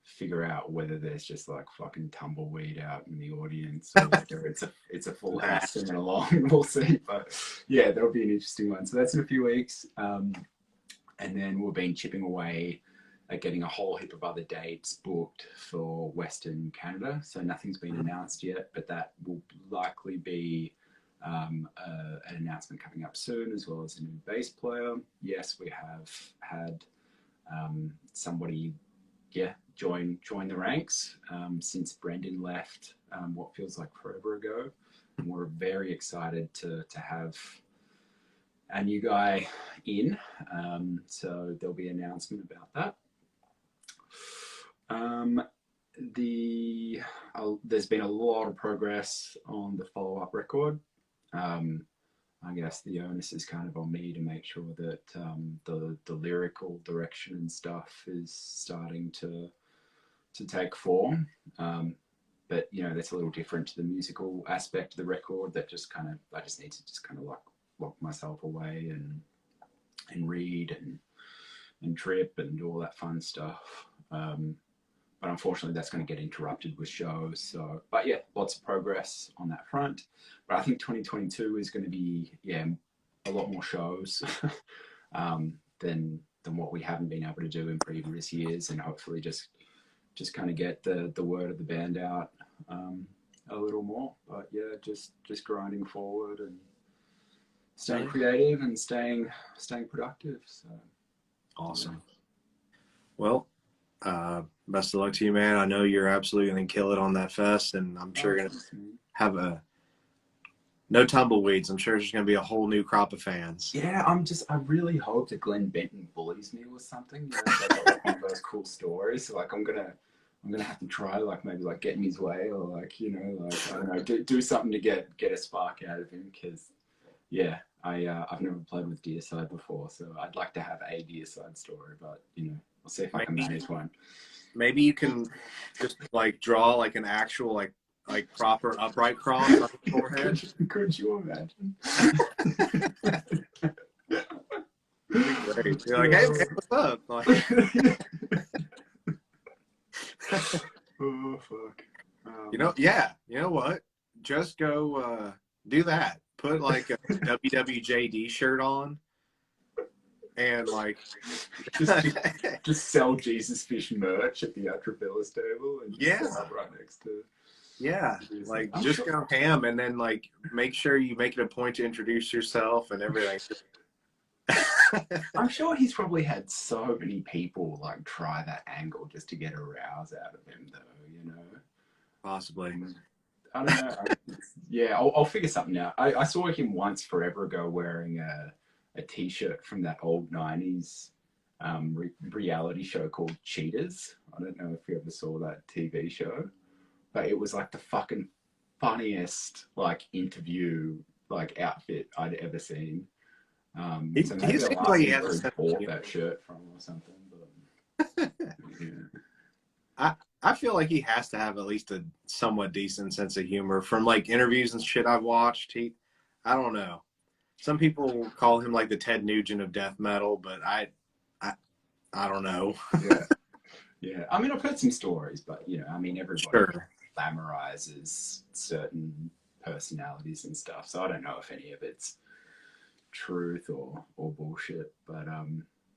figure out whether there's just like fucking tumbleweed out in the audience or whether it's a full house singing along. We'll see. But yeah, that'll be an interesting one. So that's in a few weeks. And then we've been chipping away at getting a whole heap of other dates booked for Western Canada. So nothing's been announced yet, but that will likely be an announcement coming up soon, as well as a new bass player. Yes, we have had somebody join the ranks since Brendan left what feels like forever ago. And we're very excited to have a new guy in, so there'll be an announcement about that. There's been a lot of progress on the follow-up record. I guess the onus is kind of on me to make sure that the lyrical direction and stuff is starting to take form. But that's a little different to the musical aspect of the record. That I just need to just kind of like lock myself away and read and trip and do all that fun stuff. But unfortunately, that's going to get interrupted with shows. So, but yeah, lots of progress on that front. But I think 2022 is going to be a lot more shows than what we haven't been able to do in previous years, and hopefully just kind of get the word of the band out a little more. But yeah, just grinding forward and staying creative and staying productive. So awesome. Well, best of luck to you, man. I know you're absolutely going to kill it on that fest, and I'm sure you're going to have no tumbleweeds. I'm sure there's going to be a whole new crop of fans. Yeah, I really hope that Glenn Benton bullies me or something. You know, so I've got like one of those cool stories. So like I'm gonna have to try like maybe like get in his way or like, you know, like I don't know, do something to get a spark out of him, because yeah, I've never played with Deicide before, so I'd like to have a Deicide story, but you know, we'll see if I can manage one. Maybe you can just like draw like an actual like proper upright cross on the forehead. Could you imagine? Great. You're like, hey, what's up? Like, oh fuck. you know what? Just go do that. Put like a WWJD shirt on, and like just sell Jesus Fish merch at the Atrae Billis table, and yeah, right next to. Yeah, like just go ham, and then like make sure you make it a point to introduce yourself and everything. I'm sure he's probably had so many people like try that angle just to get a rouse out of him, though. You know, possibly. I don't know. Yeah, I'll figure something out. I saw him once forever ago wearing a T-shirt from that old '90s reality show called Cheaters. I don't know if you ever saw that TV show, but it was like the fucking funniest like interview like outfit I'd ever seen. He so seems like he has bought that shirt from or something. But, yeah. I feel like he has to have at least a somewhat decent sense of humor from like interviews and shit I've watched. I don't know. Some people call him like the Ted Nugent of death metal, but I don't know. Yeah. Yeah. I mean, I've heard some stories, but you know, I mean, everybody glamorizes certain personalities and stuff. So I don't know if any of it's truth or bullshit, but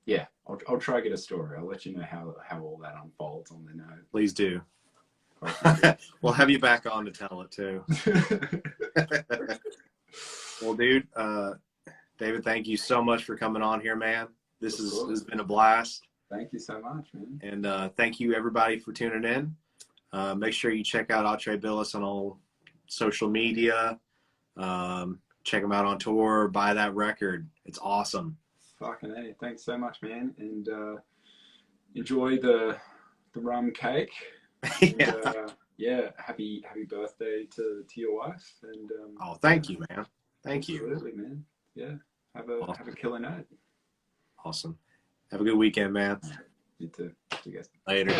yeah, I'll try to get a story. I'll let you know how all that unfolds on the note. Please do. We'll have you back on to tell it too. Well, dude, David, thank you so much for coming on here, man. This has been a blast. Thank you so much, man. And thank you everybody for tuning in. Make sure you check out Atrae Billis on all social media. Check them out on tour. Buy that record. It's awesome. Fucking A. Thanks so much, man. And enjoy the rum cake. And, yeah. Happy birthday to your wife. And oh, thank you, man. Thank you. Absolutely, man. Yeah. Have a killer night. Awesome. Have a good weekend, man. You too. See you guys. Later.